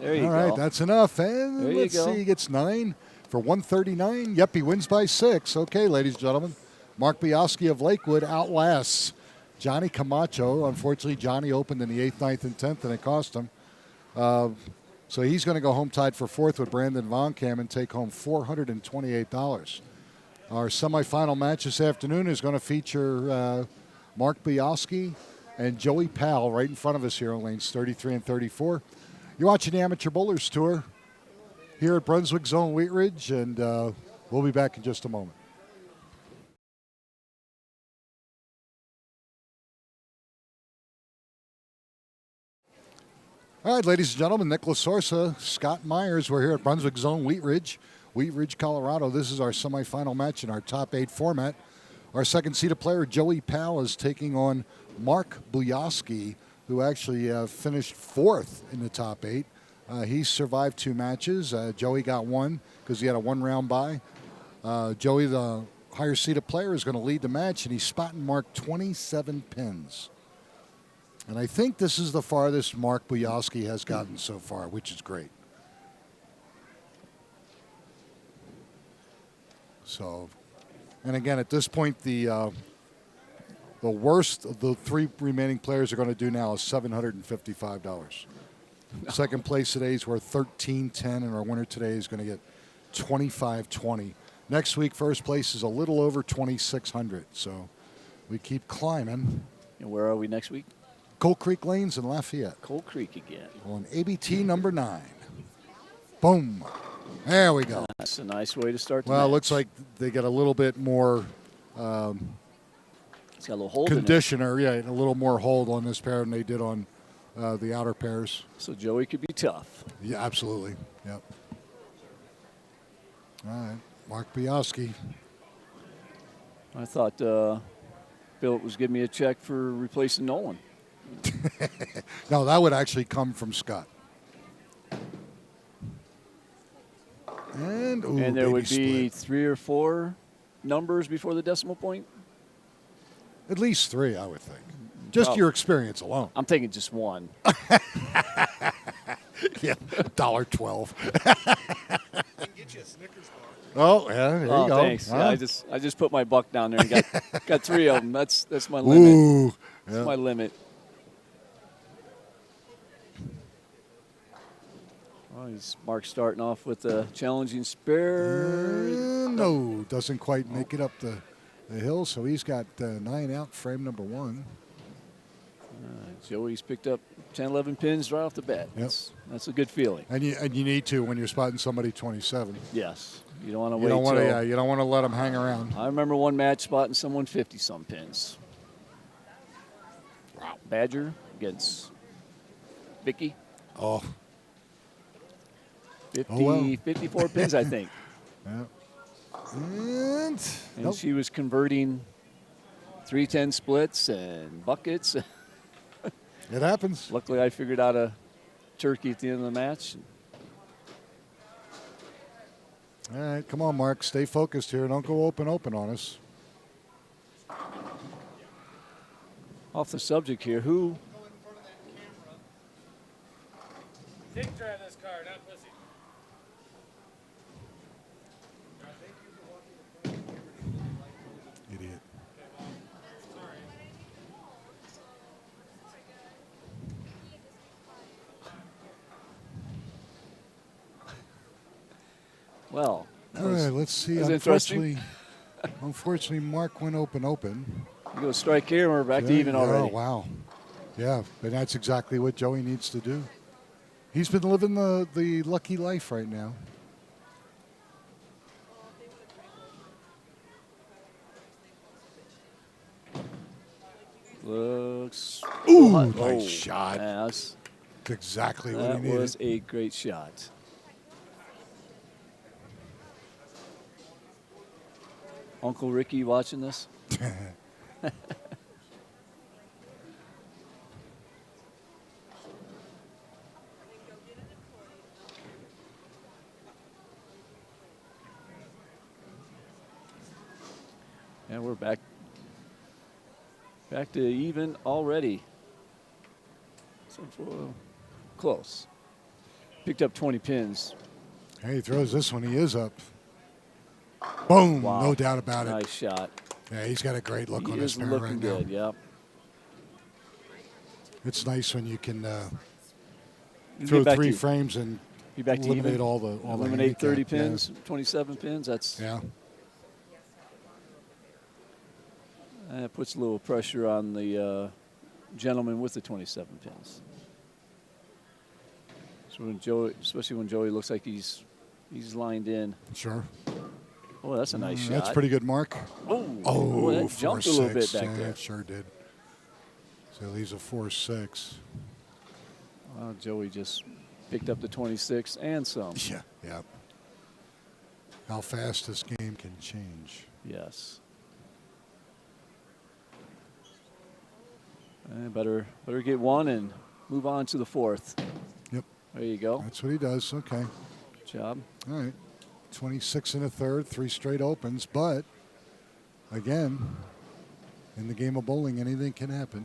There you go. All right, that's enough. And there let's see, he gets 9 for 139. Yep, he wins by 6. Okay, ladies and gentlemen. Mark Bialski of Lakewood outlasts Johnny Camacho. Unfortunately, Johnny opened in the 8th, 9th, and 10th, and it cost him. So he's going to go home tied for 4th with Brandon Von Kam and take home $428. Our semifinal match this afternoon is going to feature Mark Bialski and Joey Powell right in front of us here on lanes 33 and 34. You're watching the Amateur Bowlers Tour here at Brunswick Zone Wheat Ridge, and we'll be back in just a moment. All right, ladies and gentlemen, Nicholas Sorsa, Scott Myers. We're here at Brunswick Zone Wheat Ridge, Colorado. This is our semifinal match in our top 8 format. Our second-seeded player, Joey Powell, is taking on Mark Bialski, who actually finished 4th in the top 8. He survived 2 matches. Joey got 1 because he had a 1-round bye. Joey, the higher-seeded player, is going to lead the match, and he's spotting Mark 27 pins. And I think this is the farthest Mark Bialski has gotten so far, which is great. So, and again, at this point, the worst of the 3 remaining players are going to do now is $755. Second place today is worth $13.10, and our winner today is going to get $25.20. Next week, first place is a little over $2,600. So we keep climbing. And where are we next week? Coal Creek Lanes in Lafayette. Coal Creek again. On ABT number 9. Boom. There we go. That's a nice way to start the Well, match. it looks like they get a little bit more it's got a little hold conditioner, a little more hold on this pair than they did on the outer pairs. So Joey could be tough. Yeah, absolutely. Yep. All right. Mark Bialski. I thought Bill was giving me a check for replacing Nolan. No, that would actually come from Scott. And there would be split. 3 or 4 numbers before the decimal point? At least 3, I would think. Just your experience alone. I'm thinking just 1. Yeah, $1.12. Get you a Snickers bar. Oh, yeah, there you go. Thanks. Huh? Yeah, I just put my buck down there and got 3 of them. That's my limit. Ooh, That's my limit. Well, Mark starting off with a challenging spare. No, doesn't quite make it up the hill, so he's got 9 out, frame number 1. Joey's picked up 10, 11 pins right off the bat. Yep. That's a good feeling. And you need to when you're spotting somebody 27. Yes. You don't want to wait. You don't want to let them hang around. I remember one match spotting someone 50-some pins. Wow. Badger against Vicky. Oh. 54 pins, I think. Yeah. And nope. She was converting 3-10 splits and buckets. It happens. Luckily, I figured out a turkey at the end of the match. All right, come on, Mark. Stay focused here. Don't go open on us. Off the subject here, who? Dick drive this car, not pussy. Idiot. Well, all right, let's see. Unfortunately, Mark went open. You go strike here, and we're back to even already. Oh, wow. Yeah, but that's exactly what Joey needs to do. He's been living the lucky life right now. Looks. Ooh, nice shot. Yeah, that's exactly what he needed. That was a great shot. Uncle Ricky watching this? And we're back to even already. So close. Picked up 20 pins. Hey, he throws this one. He is up. Boom. Wow. No doubt about it. Nice shot. Yeah, he's got a great look on his pair right now. Looking good, yep. It's nice when you can throw 3 frames and eliminate all the eliminate 30 pins, 27 pins. That's that puts a little pressure on the gentleman with the 27 pins. So when Joey, especially when Joey looks like he's lined in. Sure. Oh, that's a nice shot. That's pretty good, Mark. Oh, that jumped a little bit back there. It sure did. So leaves a 4-6. Well, Joey just picked up the 26 and some. Yeah. How fast this game can change. Yes. Better get one and move on to the 4th. Yep. There you go. That's what he does. Okay. Good job. All right. 26 and a third, 3 straight opens. But, again, in the game of bowling, anything can happen.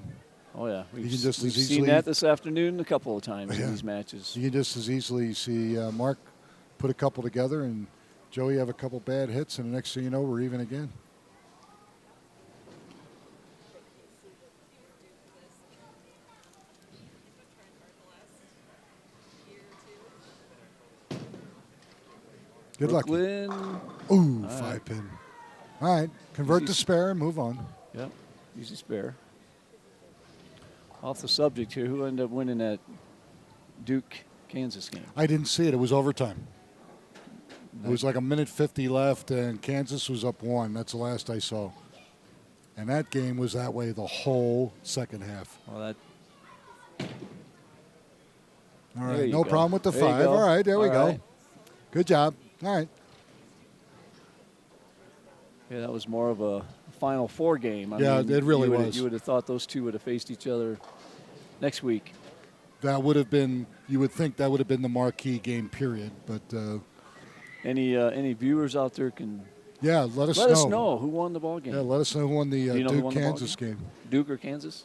Oh, yeah. We've seen seen that this afternoon a couple of times in these matches. You can just as easily see Mark put a couple together and Joey have a couple bad hits, and the next thing you know, we're even again. Good luck. Ooh, 5-pin. All right, convert to spare and move on. Yep, easy spare. Off the subject here, who ended up winning that Duke-Kansas game? I didn't see it. It was overtime. It was like a minute 50 left, and Kansas was up 1. That's the last I saw. And that game was that way the whole second half. Well, all right, no problem with the 5. All right, there we go. Good job. All right. Yeah, that was more of a Final Four game. I mean, it really was. You would have thought those two would have faced each other next week. That would have been, you would think that would have been the marquee game, period. But any viewers out there can let us know who won the ball game. Yeah, let us know who won the Duke-Kansas game. Duke or Kansas?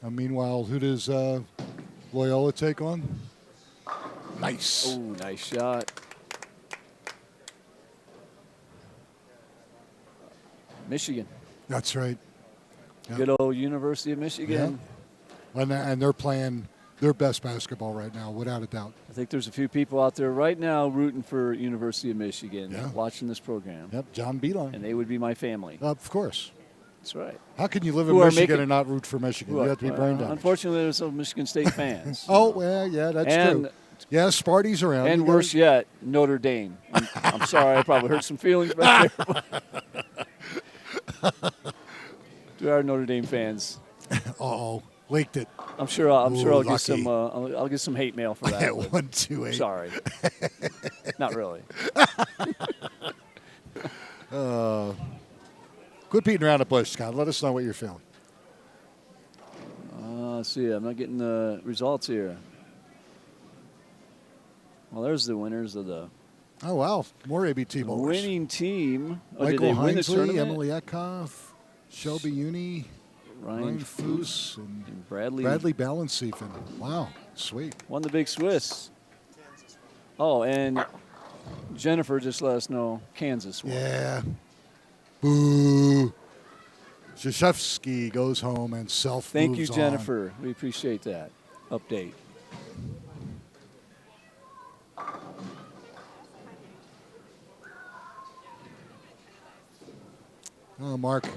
Meanwhile, who does Loyola take on? Nice. Oh, nice shot. Michigan. That's right. Yep. Good old University of Michigan. Yep. And they're playing their best basketball right now, without a doubt. I think there's a few people out there right now rooting for University of Michigan, watching this program. Yep, John Beeline. And they would be my family. Of course. That's right. How can you live in Michigan and not root for Michigan? You have to be brain damaged. Unfortunately, there's some Michigan State fans. Oh, well, yeah, that's true. Yeah, Sparty's around. And worse yet, Notre Dame. I'm sorry, I probably hurt some feelings back there. To our Notre Dame fans. Uh-oh. Leaked it. I'm sure I'll get lucky. some. I'll get some hate mail for that. 128. Sorry. Not really. Quit beating around the bush, Scott. Let us know what you're feeling. Let's see. I'm not getting the results here. Well, there's the winners of the. Oh, wow. More ABT bowlers. Winning team. Michael did they win the Hinesley, tournament? Emily Eckhoff, Shelby Uni, Ryan Foose, and Bradley Balanciefen. Wow, sweet. Won the Big Swiss. Oh, and Jennifer just let us know Kansas won. Yeah. Boo. Krzyzewski goes home and moves on. Thank you, Jennifer. We appreciate that update. Oh, Mark,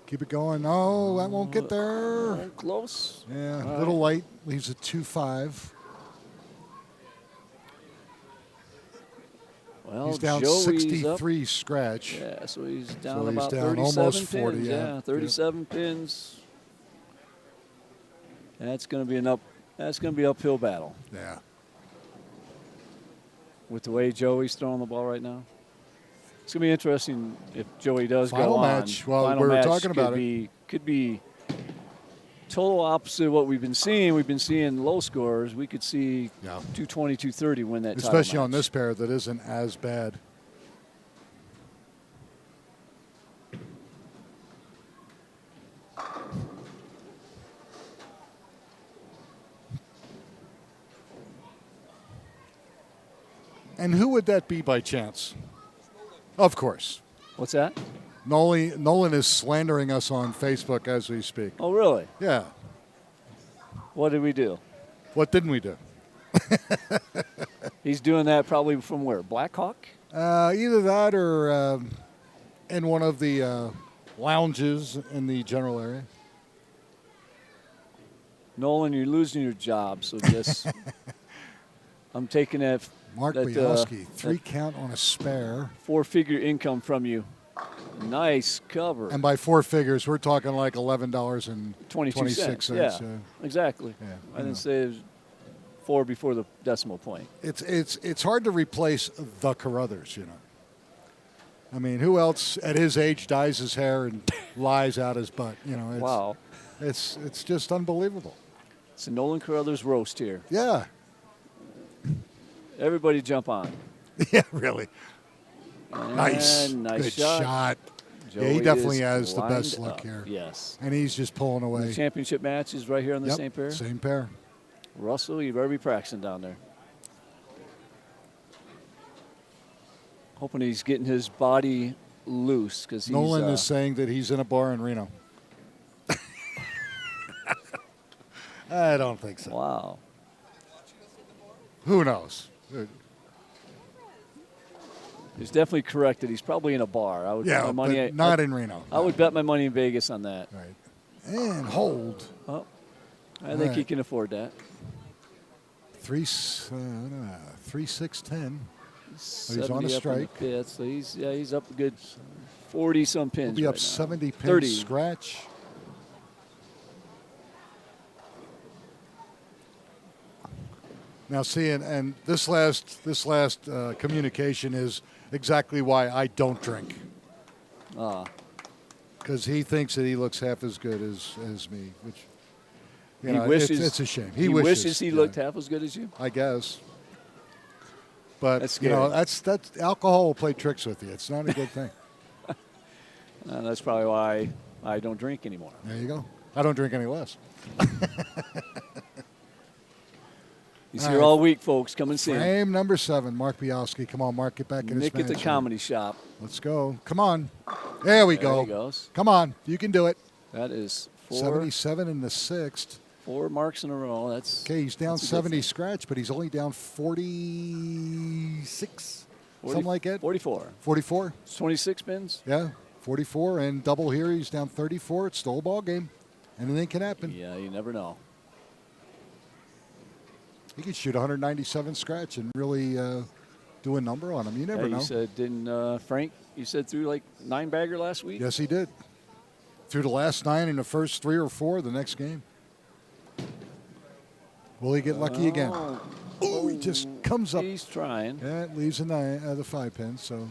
keep it going. Oh, that won't get there. Close. Yeah, a little light. Leaves a 2-5. Well, he's down Joey's 63 up. Scratch. Yeah, so he's down so about he's down 37 almost 40, pins. yeah. 37 pins. That's going to be an uphill battle. Yeah. With the way Joey's throwing the ball right now. It's going to be interesting if Joey does Final go on. match. Well, Final we were match talking about it. Could be total opposite of what we've been seeing. We've been seeing low scores. We could see 220, 230 win that title Especially match. on this pair that isn't as bad. And who would that be by chance? Of course. What's that? Nolan is slandering us on Facebook as we speak. Oh, really? Yeah. What did we do? What didn't we do? He's doing that probably from where? Blackhawk? Either that or in one of the lounges in the general area. Nolan, you're losing your job, so just I'm taking that. Mark Bielski, 3 count on a spare. 4-figure income from you. Nice cover. And by 4 figures, we're talking like $11.26. Yeah, exactly. Yeah, I didn't say it was 4 before the decimal point. It's hard to replace the Carruthers, you know. I mean, who else at his age dyes his hair and lies out his butt? You know. Wow. It's just unbelievable. It's a Nolan Carruthers roast here. Yeah. Everybody jump on. Yeah, really. And Nice. Nice Good shot. Yeah, he definitely Joey has the best lined look up. here. Yes. And he's just pulling away. The championship match is right here on the same pair? Same pair. Russell, you better be practicing down there. Hoping he's getting his body loose because Nolan is saying that he's in a bar in Reno. I don't think so. Wow. Who knows? He's definitely correct that he's probably in a bar. I would bet my money but not in Reno. I would bet my money in Vegas on that. Right. And hold. Oh, I think he can afford that. 3-6-10. He's on a strike. Yeah, so he's up a good 40-some pins. He'll be up right 70 now. pins 30. scratch. Now, see, and this last communication is exactly why I don't drink. Because he thinks that he looks half as good as me, which it's a shame. He wishes he looked half as good as you. I guess. But that's that's alcohol will play tricks with you. It's not a good thing. That's probably why I don't drink anymore. There you go. I don't drink any less. He's here all week, folks. Come and see him. Frame number 7, Mark Bielski. Come on, Mark, get back in his Nick at the comedy shop. Let's go. Come on. There we go. There he goes. Come on. You can do it. That is 77 in the 6th. 4 marks in a row. That's okay. He's down 70 scratch, but he's only down 46, something like that. 44. 44. It's 26 pins. Yeah, 44 and double here. He's down 34. It's still a ball game. Anything can happen. Yeah, you never know. He could shoot 197 scratch and really do a number on him. You never know. You said, didn't Frank, you said threw like 9-bagger last week? Yes, he did. Threw the last 9 in the first 3 or 4 the next game. Will he get lucky again? Oh, he just comes up. He's trying. Yeah, it leaves the 5 pin. So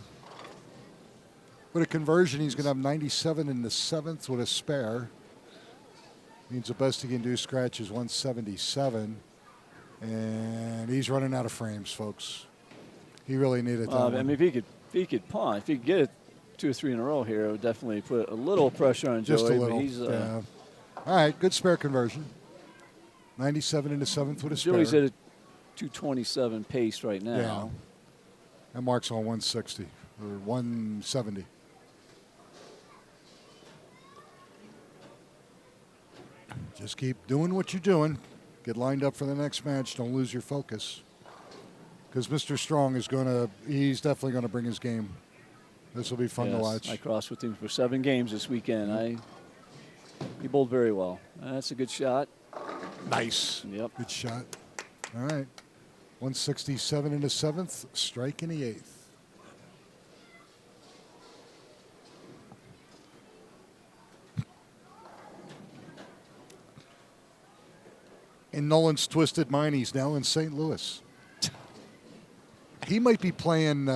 with a conversion, he's going to have 97 in the 7th with a spare. Means the best he can do scratch is 177. And he's running out of frames, folks. He really needed that. I mean, if he could punt, if he could get it 2 or 3 in a row here, it would definitely put a little pressure on Joey. Just a little. But he's, yeah. All right, good spare conversion. 97 in the 7th with a spare. Joey's at a 227 pace right now. Yeah. And Mark's on 160 or 170. Just keep doing what you're doing. Get lined up for the next match. Don't lose your focus. Because Mr. Strong is he's definitely going to bring his game. This will be fun to watch. I crossed with him for 7 games this weekend. He bowled very well. That's a good shot. Nice. Yep. Good shot. All right. 167 in the 7th, strike in the 8th. In Nolan's twisted mind, he's now in St. Louis. He might be playing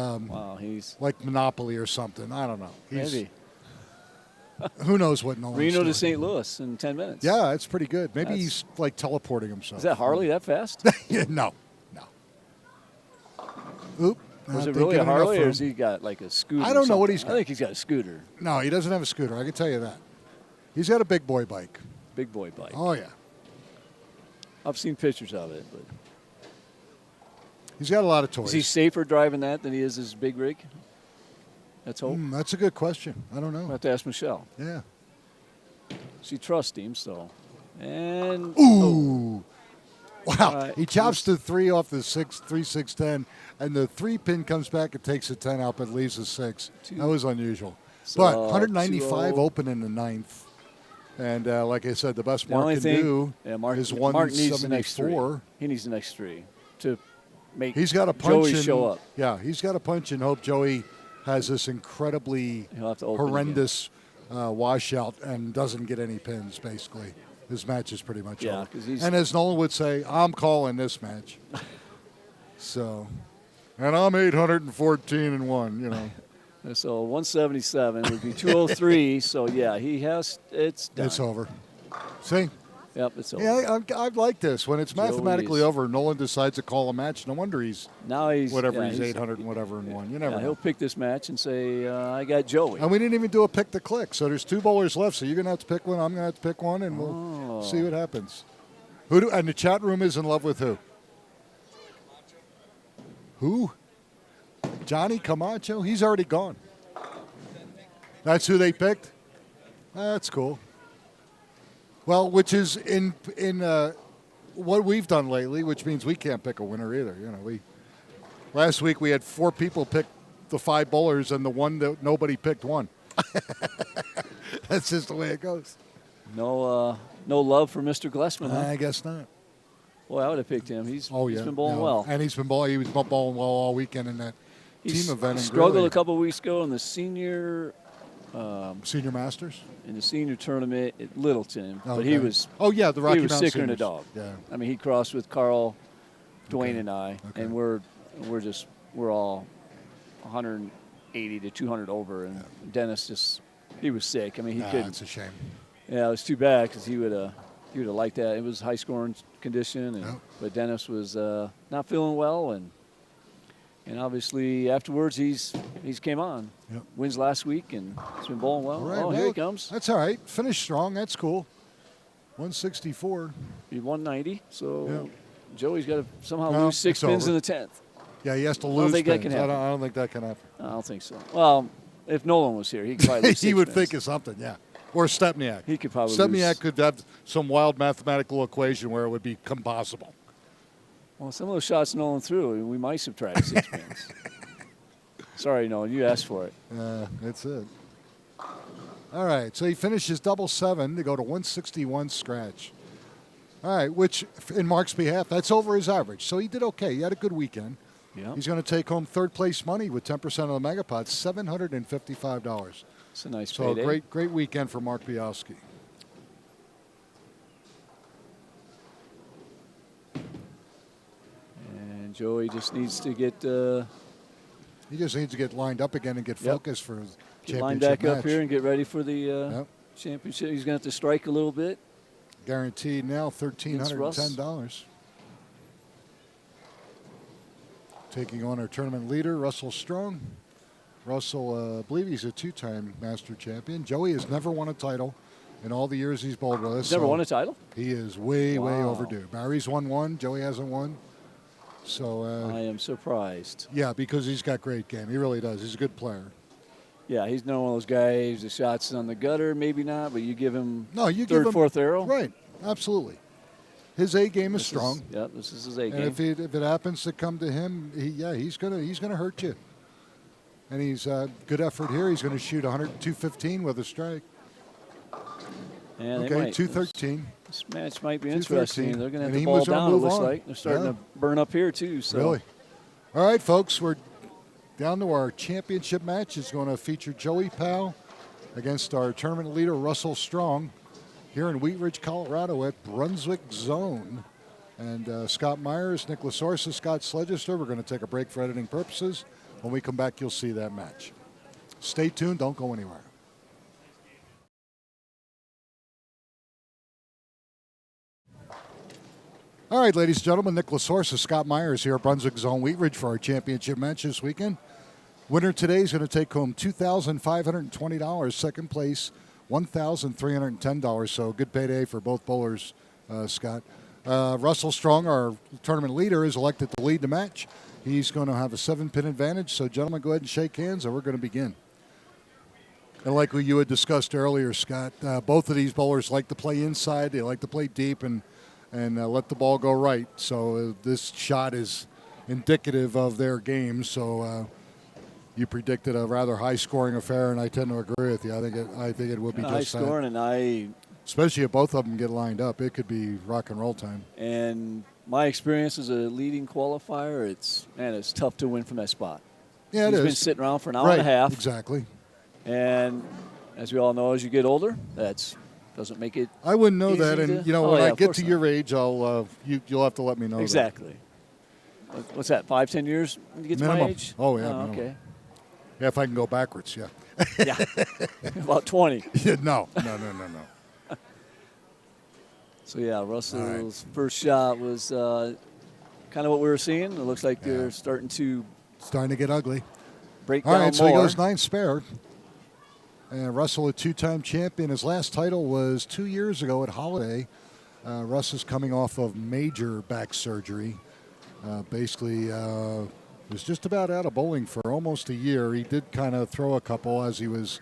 he's like Monopoly or something. I don't know. Maybe. Who knows what Nolan's Reno doing. to St. Louis in 10 minutes. Yeah, it's pretty good. Maybe he's like teleporting himself. Is that Harley that fast? No. Oop. Was it really a Harley, or has he got like a scooter? I don't know what he's got. I think he's got a scooter. No, he doesn't have a scooter. I can tell you that. He's got a big boy bike. Big boy bike. Oh, yeah. I've seen pictures of it, but he's got a lot of toys. Is he safer driving that than he is his big rig? Let's hope. That's a good question. I don't know. I'll have to ask Michelle. Yeah. She trusts him, so. And ooh. Wow. Right. He chops the 3 off the 3-6-10, and the 3 pin comes back and takes a 10 out, but leaves a 6. That was unusual. So, but 195 open in the 9th. And like I said, the best Mark can do is 174. He needs the next 3 to make he's got to punch Joey show up. Yeah, he's got to punch and hope Joey has this incredibly horrendous washout and doesn't get any pins, basically. His match is pretty much over. And as Nolan would say, I'm calling this match. So, and I'm 814-1, you know. So 177 would be 203. So yeah, it's done. It's over. See? Yep, it's over. Yeah, I like this. When it's mathematically over, Nolan decides to call a match. No wonder he's 800 and whatever and 1. You never know. He'll pick this match and say, I got Joey. And we didn't even do a pick the click. So there's 2 bowlers left. So you're going to have to pick one. I'm going to have to pick one, and we'll see what happens. And the chat room is in love with who? Who? Johnny Camacho? He's already gone. That's who they picked? That's cool. Well, which is in what we've done lately, which means we can't pick a winner either. You know, last week we had 4 people pick the 5 bowlers, and the one that nobody picked won. That's just the way it goes. No love for Mr. Glessman, huh? I guess not. Well, I would have picked him. He's been bowling well. And he was bowling well all weekend in that team event. He struggled a couple of weeks ago in the senior Masters? In the senior tournament at Littleton. Okay. But he was the Rocky Mountain was sicker than a dog. Yeah. I mean, he crossed with Carl, Dwayne, and I, and we're all 180 to 200 over, and Dennis he was sick. I mean, he couldn't. It's a shame. Yeah, it was too bad because he would have liked that. It was high scoring condition, but Dennis was not feeling well, and obviously afterwards he's came on. Yep. Wins last week and he's been bowling well. Right, here he comes. That's all right. Finished strong. That's cool. 164. Be 190. So Joey's got to somehow lose 6 pins in the 10th. Yeah, he has to lose. I don't think that can happen. I don't think so. Well, if Nolan was here, he could probably lose 6 he would pins. think of something. Yeah. Or Stepniak. He could probably Stepniak could have some wild mathematical equation where it would become possible. Well, some of those shots Nolan threw, we might subtract 6 pins. Sorry, Nolan, you asked for it. That's it. All right, so he finishes double 7 to go to 161 scratch. All right, which in Mark's behalf, that's over his average. So he did okay. He had a good weekend. Yeah. He's going to take home 3rd place money with 10% of the Megapod, $755. It's a nice payday. So great weekend for Mark Bialski. Joey just needs to get. He just needs to get lined up again and get focused for his get championship lined back match. up here and get ready for the championship. He's going to have to strike a little bit. Guaranteed now $1,310. Taking on our tournament leader, Russell Strong. Russell, I believe he's a 2-time master champion. Joey has never won a title in all the years he's bowled with us. He's never won a title? He is way overdue. Barry's won one. Joey hasn't won. So I am surprised. Yeah, because he's got great game. He really does. He's a good player. Yeah, he's not one of those guys, the shots on the gutter, maybe not, but you give him third, fourth arrow. Right, absolutely. His A game is strong. This is his A game. And if it happens to come to him, he's gonna hurt you. And he's good effort here. He's going to shoot 215 with a strike. And okay, 213. This match might be interesting. They're going to have the he ball was gonna down. It move looks on. like they're starting to burn up here too. So. Really? All right, folks, we're down to our championship match. It's going to feature Joey Powell against our tournament leader Russell Strong here in Wheat Ridge, Colorado at Brunswick Zone. And Scott Myers, Nick Lasorsa, Scott Sledgester. We're going to take a break for editing purposes. When we come back, you'll see that match. Stay tuned. Don't go anywhere. All right, ladies and gentlemen, Nick Lasorsa, Scott Myers here at Brunswick Zone Wheat Ridge for our championship match this weekend. Winner today is going to take home $2,520. Second place, $1,310. So good payday for both bowlers, Scott. Russell Strong, our tournament leader, is elected to lead the match. He's going to have a 7-pin advantage. So, gentlemen, go ahead and shake hands, and we're going to begin. And like you had discussed earlier, Scott, both of these bowlers like to play inside. They like to play deep and let the ball go right. So this shot is indicative of their game. So you predicted a rather high-scoring affair, and I tend to agree with you. I think it will be just high-scoring, and especially if both of them get lined up, it could be rock and roll time. And my experience as a leading qualifier, it's tough to win from that spot. Yeah, He's been sitting around for an hour and a half. Exactly. And as we all know, as you get older, that doesn't make it. I wouldn't know that, and when I get to your age, you'll have to let me know. Exactly. That. What's that? 5-10 years when you get minimum. To my age? Oh yeah. Okay. Yeah, if I can go backwards, yeah. Yeah. About 20. No. So, yeah, Russell's first shot was kind of what we were seeing. It looks like they're starting to get ugly. Break down all right, so more. he goes 9 spare. And Russell, a 2-time champion. His last title was 2 years ago at Holiday. Russ is coming off of major back surgery. Basically, was just about out of bowling for almost a year. He did kind of throw a couple as he was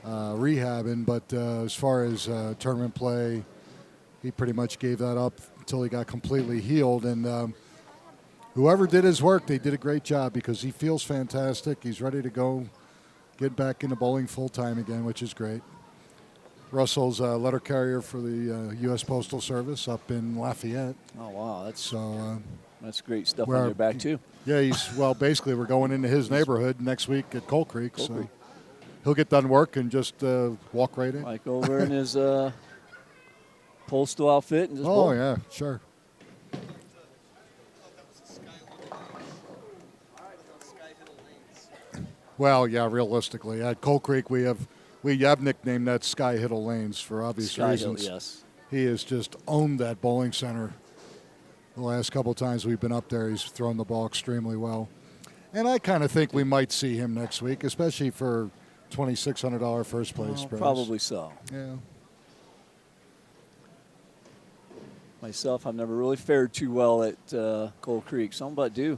rehabbing, but as far as tournament play, he pretty much gave that up until he got completely healed. And whoever did his work, they did a great job because he feels fantastic. He's ready to go, get back into bowling full-time again, which is great. Russell's a letter carrier for the U.S. Postal Service up in Lafayette. Oh, wow. That's great stuff on your back, too. Yeah, basically we're going into his neighborhood next week at Coal Creek. So he'll get done work and just walk right in. Like over in his postal outfit and just bowl. Yeah, sure. Well, yeah, realistically, at Coal Creek we have nicknamed that Sky Hiddle Lanes for obvious reasons. Yes. He has just owned that bowling center. The last couple of times we've been up there, he's thrown the ball extremely well. And I kind of think we might see him next week, especially for $2,600 first place prize. Probably so. Yeah. Myself, I've never really fared too well at Coal Creek. Something about due.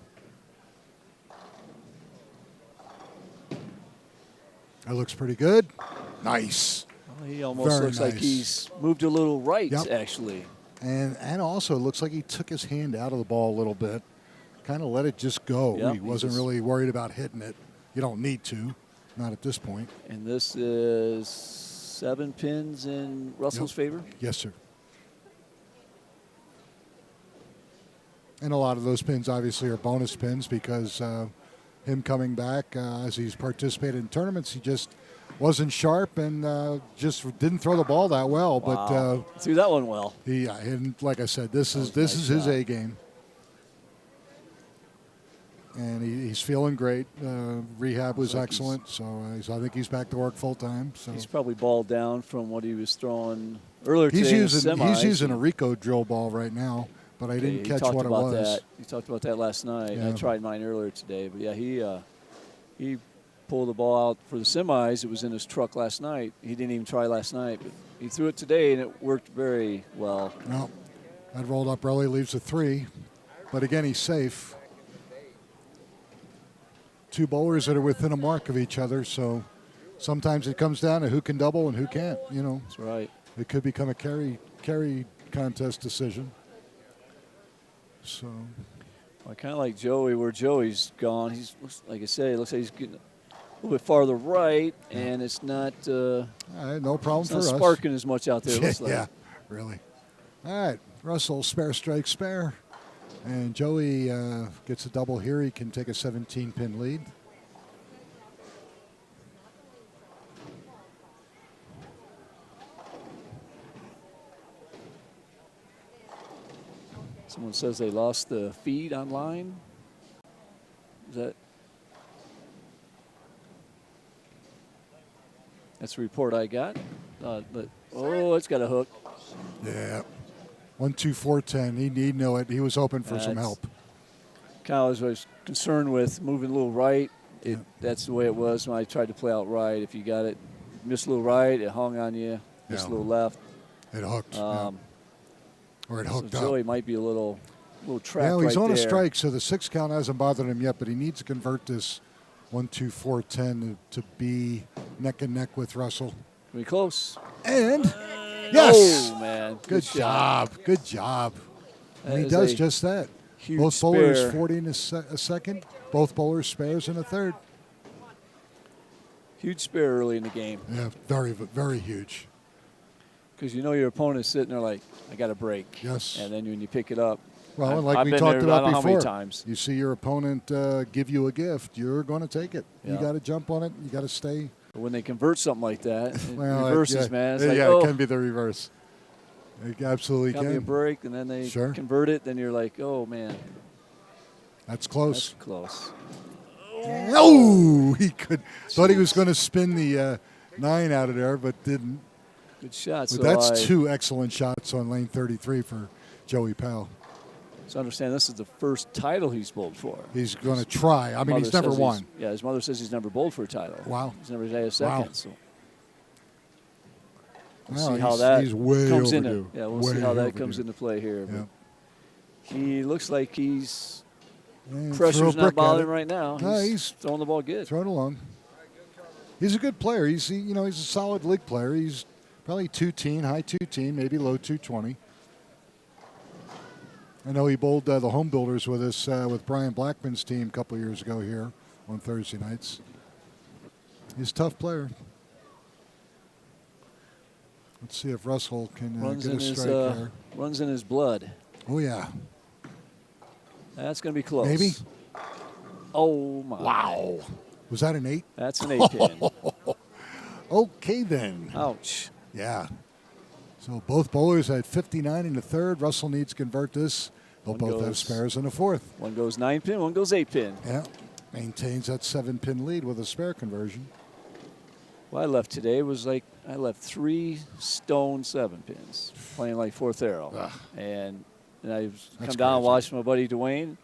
That looks pretty good. Nice. Well, he almost looks like he's moved a little right, actually. And also it looks like he took his hand out of the ball a little bit, kind of let it just go. Yep, he wasn't really worried about hitting it. You don't need to, not at this point. And this is 7 pins in Russell's favor? Yes, sir. And a lot of those pins obviously are bonus pins because him coming back as he's participated in tournaments, he just wasn't sharp and just didn't throw the ball that well. Wow. But threw that one well. And like I said, this is his A game. and he's feeling great. Rehab was excellent, so I think he's back to work full time. So he's probably balled down from what he was throwing earlier today. He's using a Rico drill ball right now, but I didn't catch what it was. He talked about that last night. Yeah. I tried mine earlier today, but yeah, he pulled the ball out for the semis. It was in his truck last night. He didn't even try last night, but he threw it today, and it worked very well. Well, that rolled up early, leaves a 3, but again, he's safe. 2 bowlers that are within a mark of each other, so sometimes it comes down to who can double and who can't. You know, that's right. It could become a carry contest decision. So, I kind of like Joey. Where Joey's gone, he's like I said, it looks like he's getting a little bit farther right, and it's not. No problem for us. Sparking as much out there. It looks like. Yeah, really. All right, Russell, spare, strike, spare. And Joey gets a double here. He can take a 17-pin lead. Someone says they lost the feed online. Is that? That's the report I got. It's got a hook. Yeah. 1, 2, 4, 10. He'd know it. He was hoping for some help. Kind of was concerned with moving a little right. That's the way it was when I tried to play out right. If you got it, missed a little right, it hung on you. Missed a little left. It hooked. Or it hooked up. Joey might be a little trapped. Yeah, he's on there. a strike, so the 6 count hasn't bothered him yet, but he needs to convert this 1, 2, 4, 10 to be neck and neck with Russell. Be close. And yes! Oh, man. Good job. Good job. And he does just that. Huge Both bowlers spare. 40 in a second. Both bowlers spares in a third. Huge spare early in the game. Yeah, very, very huge. Because you know your opponent's sitting there like, I got a break. Yes. And then when you pick it up. Well, I've like we been talked there, about I don't know before, how many times. You see your opponent give you a gift, you're going to take it. Yeah. You got to jump on it. You got to stay. But when they convert something like that, it Well, reverses, man. It's it can be the reverse. It absolutely got can. me a break, and then they convert it. Then you're like, oh man, that's close. That's close. Oh, he could. Thought he was going to spin the 9 out of there, but didn't. Good shot. But that's 2 excellent shots on lane 33 for Joey Powell. So understand this is the first title he's bowled for. He's going to try. I mean, he's never won. His mother says he's never bowled for a title. Wow. He's never had a second. Wow. So we'll see how that comes overdue. we'll see how that comes into play here. Yeah. But he looks like pressure's not bothering him right now. He's throwing the ball good. Throwing along. He's a good player. He's a solid league player. He's probably 2-teen, high 2-teen, maybe low 220. I know he bowled the home builders with us with Brian Blackman's team a couple of years ago here on Thursday nights. He's a tough player. Let's see if Russell can get a strike there. Runs in his blood. Oh, yeah. That's going to be close. Maybe. Oh, my. Wow. Was that an 8? That's an 8-pin. Okay, then. Ouch. Yeah. So both bowlers had 59 in the third. Russell needs to convert this. They'll both have spares in the fourth. One goes 9-pin, one goes 8-pin. Yeah. Maintains that 7-pin lead with a spare conversion. What I left today was I left 3 stone 7-pins, playing like fourth arrow. Ugh. And I come down and watched my buddy Dwayne,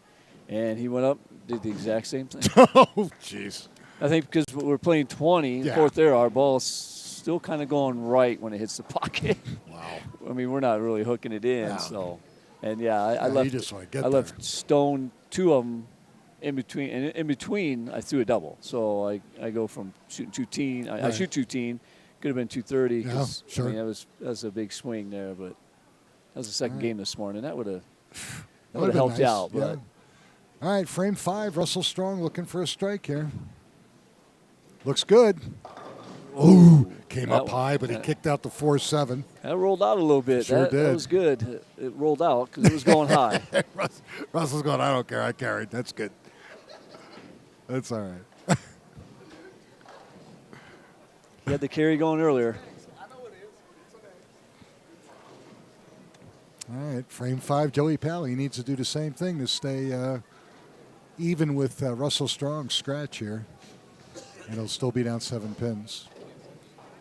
and he went up, did the exact same thing. Oh, jeez. I think because we're playing 20, fourth arrow, our ball's still kind of going right when it hits the pocket. Wow. I mean, we're not really hooking it in. Yeah. So, and I left stone 2 of them in between. And in between, I threw a double. So I go from shooting 2-teen. I shoot 2-teen. Could have been 230. Yeah, sure. I mean, that was a big swing there, but that was the second game this morning. That would have helped nice. out. Yeah. But all right, frame 5. Russell Strong looking for a strike here. Looks good. Ooh, came up high, but he kicked out the 4-7. That rolled out a little bit. Sure did. That was good. It rolled out because it was going high. Russell's going, I don't care. I carried. That's good. That's all right. He had the carry going earlier. All right, frame 5, Joey Powell. He needs to do the same thing to stay even with Russell Strong's scratch here. And he'll still be down 7 pins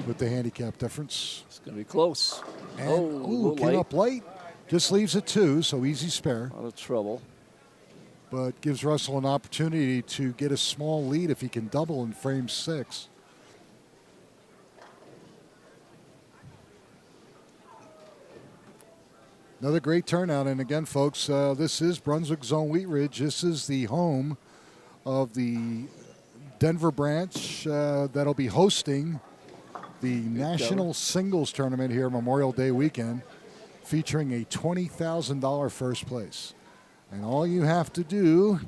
with the handicap difference. It's going to be close. And, came up late. Just leaves it 2, so easy spare. A lot of trouble. But gives Russell an opportunity to get a small lead if he can double in frame 6. Another great turnout. And again, folks, this is Brunswick Zone Wheat Ridge. This is the home of the Denver branch that'll be hosting the National Singles Tournament here Memorial Day weekend, featuring a $20,000 first place. And all you have to do,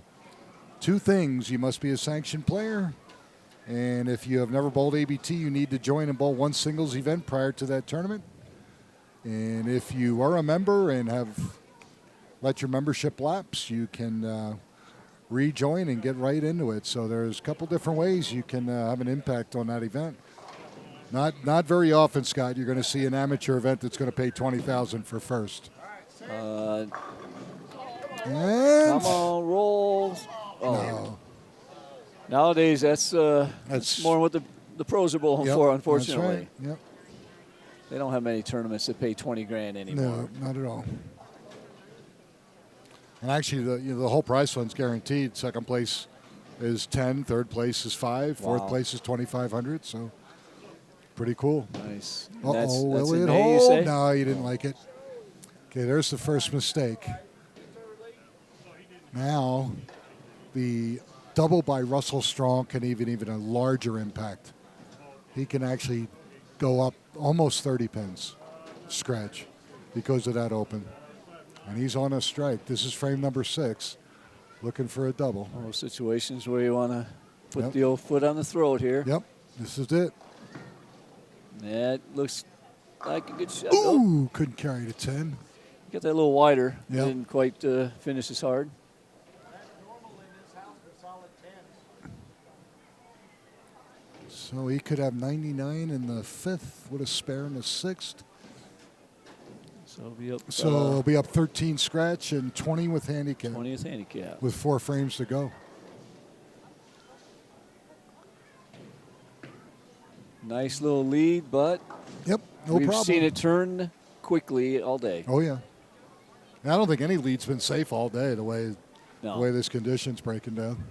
2 things. You must be a sanctioned player. And if you have never bowled ABT, you need to join and bowl 1 singles event prior to that tournament. And if you are a member and have let your membership lapse, you can rejoin and get right into it. So there's a couple different ways you can have an impact on that event. Not very often, Scott, you're going to see an amateur event that's going to pay $20,000 for first. Come on, roll. Oh. No. Nowadays, that's more what the pros are bowling for, unfortunately. That's right. Yep. They don't have many tournaments that pay $20,000 anymore. No, not at all. And actually, the whole prize fund's guaranteed. Second place is 10, third place is 5, fourth place is 2,500. So pretty cool. Nice. Will it hold? No, you didn't like it. Okay, there's the first mistake. Now, the double by Russell Strong can even a larger impact. He can actually go up almost 30 pins, scratch, because of that open. And he's on a strike. This is frame number 6, looking for a double. All those situations where you want to put the old foot on the throat here. Yep, this is it. That looks like a good shot. Ooh, couldn't carry to 10. Get that a little wider. Yep. Didn't quite finish as hard. So he could have 99 in the 5th with a spare in the 6th. So he'll be up 13 scratch and 20 with handicap. 20th handicap. With 4 frames to go. Nice little lead, but no problem. We've seen it turn quickly all day. Oh, yeah. And I don't think any lead's been safe all day the way this condition's breaking down.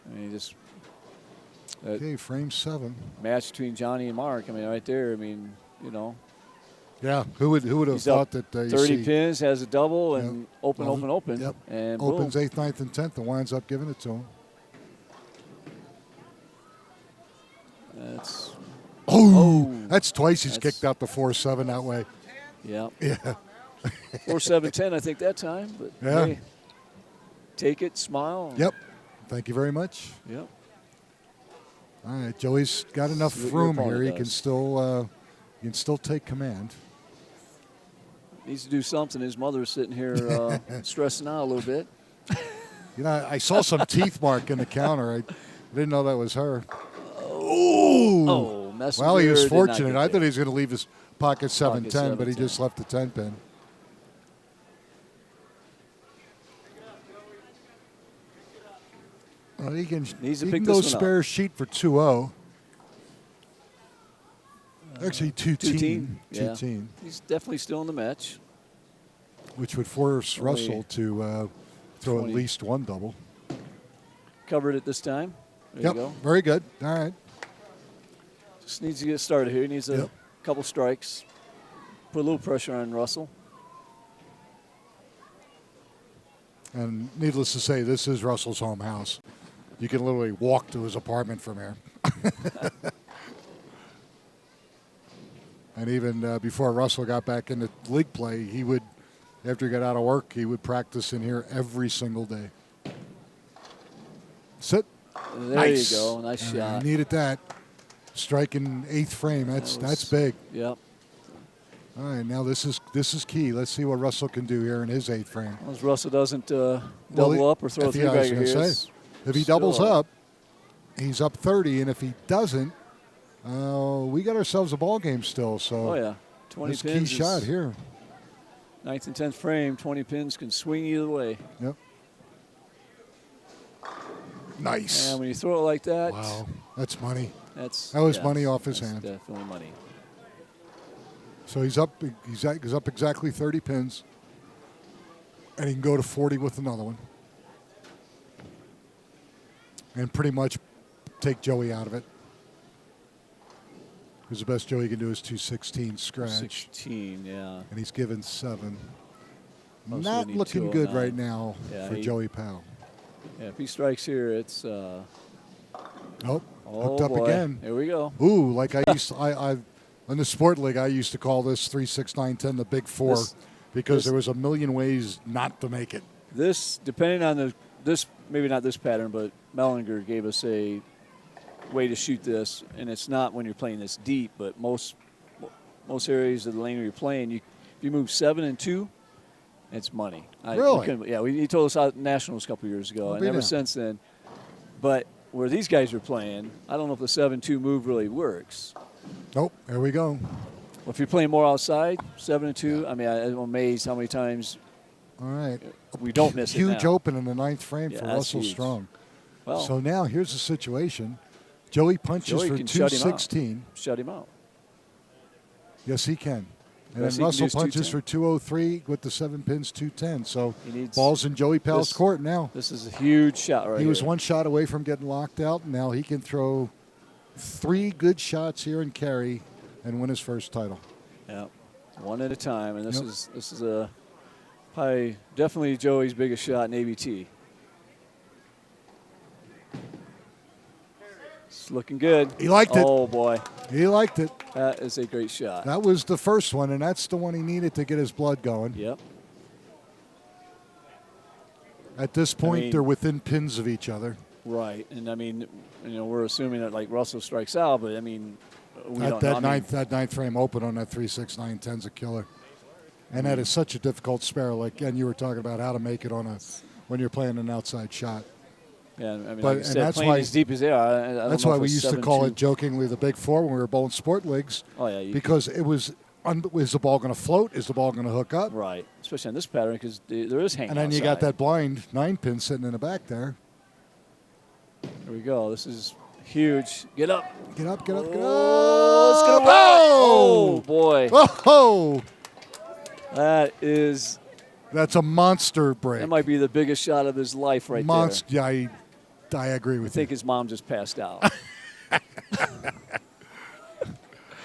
I mean, just okay, frame 7. Match between Johnny and Mark. I mean, right there. Yeah, who would have thought that 30 pins, has a double, and open. Yep. And opens boom. 8th, 9th, and 10th, and winds up giving it to him. That's twice he's kicked out the 4-7 that way. Yeah. Yeah. 4-7-10, I think that time. But hey, take it, smile. Yep. Thank you very much. Yep. All right, Joey's got enough room here. He can still take command. Needs to do something. His mother's sitting here stressing out a little bit. I saw some teeth mark in the counter. I didn't know that was her. Well, he was fortunate. I thought he was going to leave his pocket 7-10, but he just left the 10 pin. Well, he can go spare sheet for 2-0. Actually, 2-team. Yeah. He's definitely still in the match. Which would force Russell to throw at least one double. Covered it this time. There you go. Very good. All right. Just needs to get started here. He needs a couple strikes. Put a little pressure on Russell. And needless to say, this is Russell's home house. You can literally walk to his apartment from here. And even before Russell got back into league play, he would, after he got out of work, he would practice in here every single day. Sit. There you go. Nice shot. He needed that. Striking 8th frame. That's big. Yep. All right, now this is key. Let's see what Russell can do here in his 8th frame. As Russell doesn't double up or throw a three-bagger here. If he doubles up, he's up 30, and if he doesn't, we got ourselves a ball game still. So 20 this pins. Key shot here. Ninth and 10th frame, 20 pins can swing either way. Yep. Nice. And when you throw it like that. Wow, that's money. That was money off his hand. Definitely money. So he's up. He's up exactly 30 pins, and he can go to 40 with another one, and pretty much take Joey out of it. Because the best Joey can do is 216 scratch. 16, yeah. And he's given 7. Most Not looking good right now for Joey Powell. Yeah, if he strikes here, it's. Hooked up again. Here we go. Ooh, like I used to, in the sport league, I used to call this 3, 6, 9, 10 the big 4 because there was a million ways not to make it. This, depending on maybe not this pattern, but Mellinger gave us a way to shoot this, and it's not when you're playing this deep, but most areas of the lane where you're playing, if you move 7 and 2, it's money. Really? He told us out at Nationals a couple years ago, and ever since then. But where these guys are playing, I don't know if the 7-2 move really works. Nope. There we go. Well, if you're playing more outside, 7-2. I mean, I'm amazed how many times. All right. We don't miss it now. Huge open in the 9th frame for Russell Strong. Well, so now here's the situation. Joey punches for 216. Shut him out. Yes, he can. And then Russell punches for 203 with the 7 pins, 210. So ball's in Joey Powell's court now. This is a huge shot right here. He was one shot away from getting locked out. Now he can throw 3 good shots here and carry and win his first title. Yeah, one at a time. And this is probably definitely Joey's biggest shot in ABT. It's looking good. He liked it. Oh, boy. He liked it. That is a great shot. That was the first one, and that's the one he needed to get his blood going. Yep. At this point, they're within pins of each other. Right. And, I mean, we're assuming that, like, Russell strikes out, but, I mean, we don't know. That ninth frame open on that 3, 6, 9, 10's a killer. And that is such a difficult spare. Like, again, you were talking about how to make it when you're playing an outside shot. Yeah, I mean, like you said, playing as deep as they are. That's why we used to call it jokingly the Big 4 when we were bowling sport leagues. Oh, yeah. Because it was, is the ball going to float? Is the ball going to hook up? Right, especially on this pattern because there is hanging. And then you got that blind 9-pin sitting in the back there. There we go. This is huge. Get up. Get up, get up, get up. Oh, it's going to oh, boy. Oh! That's a monster break. That might be the biggest shot of his life right there. Yeah, I agree with you. I think his mom just passed out.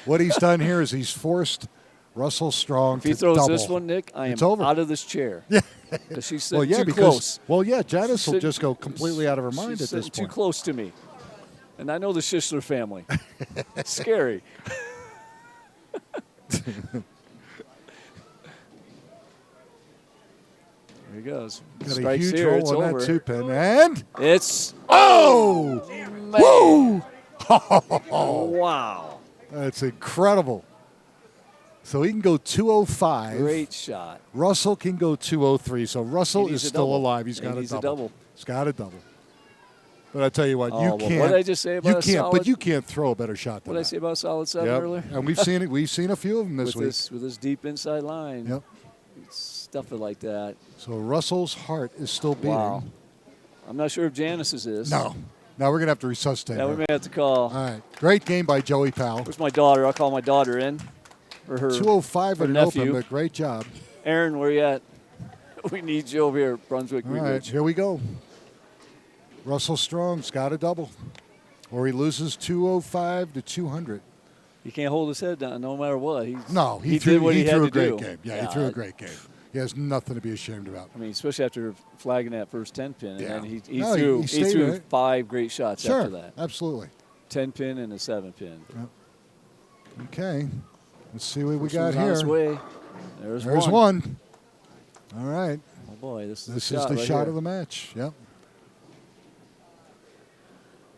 What he's done here is he's forced Russell Strong to double. If he throws this one, Nick, I am out of this chair. Yeah. Because she's sitting too close. Well, yeah, Janice will just go completely out of her mind at this point. She's too close to me. And I know the Schistler family. Scary. There he goes. Got Strikes a huge here. roll It's on over. that 2-pin. And it's Woo! Wow. That's incredible. So he can go 205. Great shot. Russell can go 203. So Russell is still alive. He's got a double. He's got a double. But I tell you what, you can't. What did I just say about But you can't throw a better shot than that. What did I say about solid 7 earlier? And we've seen it. We've seen a few of them this week. With this deep inside line. Yep. Stuff it like that. So Russell's heart is still beating. Wow. I'm not sure if Janice's is. No. Now we're going to have to resuscitate her. We may have to call. All right. Great game by Joey Powell. Where's my daughter? I'll call my daughter in. Or her 205 her at nephew. open, but great job. Aaron, where you at? We need you over here at Brunswick. All right, here we go. Russell Strong's got a double. Or he loses 205 to 200. He can't hold his head down no matter what. He threw a great game. Yeah, he threw a great game. He has nothing to be ashamed about. I mean, especially after flagging that first 10-pin. Yeah. And he threw 5 great shots after that. Absolutely. 10-pin and a 7-pin. Yep. Okay. Let's see what we got here. here. On his way. There's one. All right. Oh, boy. This is the shot of the match. Yep.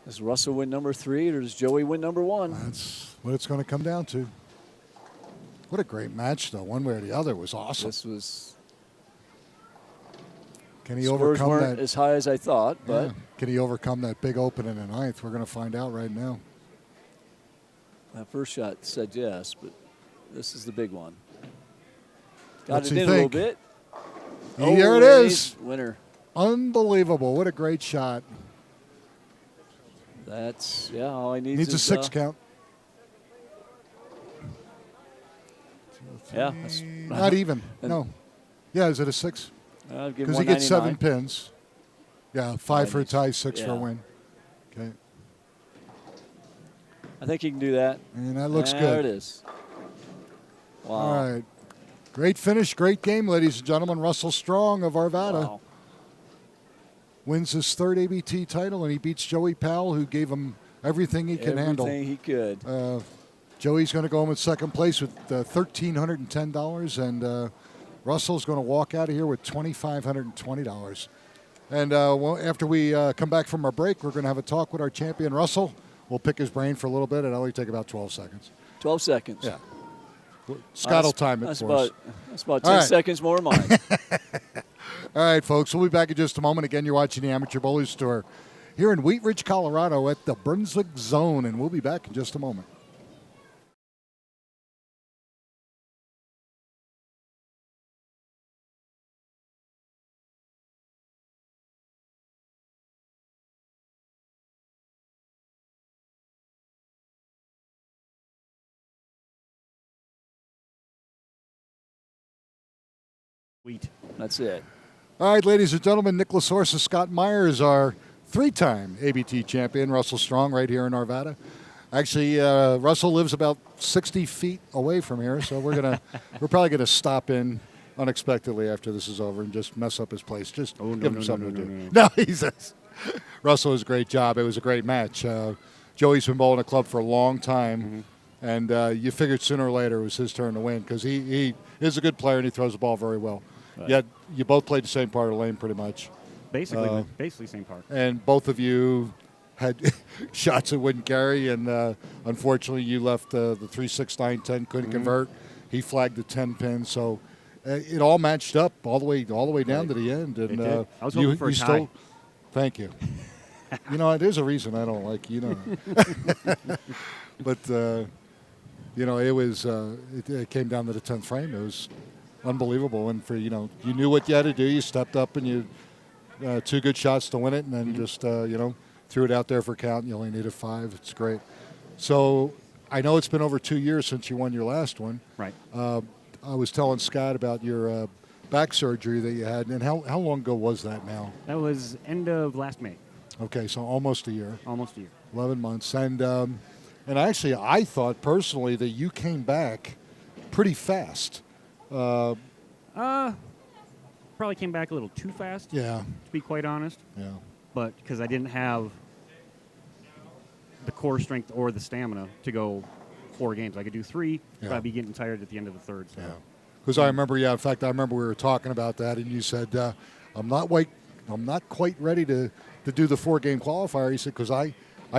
Does Russell win number 3 or does Joey win number 1? That's what it's going to come down to. What a great match, though. One way or the other was awesome. This was. Can he overcome weren't that? As high as I thought, but. Yeah. Can he overcome that big open in the 9th? We're going to find out right now. That first shot said yes, but this is the big one. Got it in a little bit. Here it is. Winner. Unbelievable. What a great shot. That's, all he needs is a 6 count. Yeah. Not even. No. Yeah, is it a 6? Because he gets 7 pins. Yeah, 5 for a tie, 6 for a win. Okay. I think he can do that. And that looks good. There it is. Wow. All right. Great finish, great game, ladies and gentlemen. Russell Strong of Arvada. Wow. Wins his 3rd ABT title, and he beats Joey Powell, who gave him everything he can handle. Everything he could. Joey's going to go home in 2nd place with $1,310, and Russell's going to walk out of here with $2,520. And after we come back from our break, we're going to have a talk with our champion, Russell. We'll pick his brain for a little bit. It'll only take about 12 seconds. 12 seconds. Yeah. Scott will time it for us. That's about 10 seconds more of mine. All right, folks. We'll be back in just a moment. Again, you're watching the Amateur Bowlers Tour here in Wheat Ridge, Colorado at the Brunswick Zone, and we'll be back in just a moment. That's it. All right, ladies and gentlemen, Nicholas Horse and Scott Myers, our 3-time ABT champion, Russell Strong, right here in Arvada. Actually, Russell lives about 60 feet away from here, so we're probably gonna stop in unexpectedly after this is over and just mess up his place. Just give him something to do. No, he says. Russell was a great job. It was a great match. Joey's been bowling a club for a long time, and you figured sooner or later it was his turn to win because he is a good player and he throws the ball very well. Right. Yet you both played the same part of the lane pretty much. Basically same part. And both of you had shots that wouldn't carry, and unfortunately you left the 3, 6, 9, 10, couldn't convert. He flagged the 10 pin, so it all matched up all the way down to the end. And I was hoping for a tie. Thank you. There's a reason I don't like you. But it was it came down to the 10th frame. It was unbelievable, and for you knew what you had to do. You stepped up and you 2 good shots to win it, and then just threw it out there for count. You only needed 5. It's great. So I know it's been over 2 years since you won your last one. Right. I was telling Scott about your back surgery that you had, and how long ago was that now? That was end of last May. Okay, so almost a year. Almost a year. 11 months, and actually I thought personally that you came back pretty fast. Probably came back a little too fast. Yeah. To be quite honest. Yeah. But because I didn't have the core strength or the stamina to go 4 games. I could do 3, but I'd be getting tired at the end of the 3rd. So. Yeah. Because I remember, in fact, I remember we were talking about that, and you said, I'm not quite ready to do the 4-game qualifier. He said, because I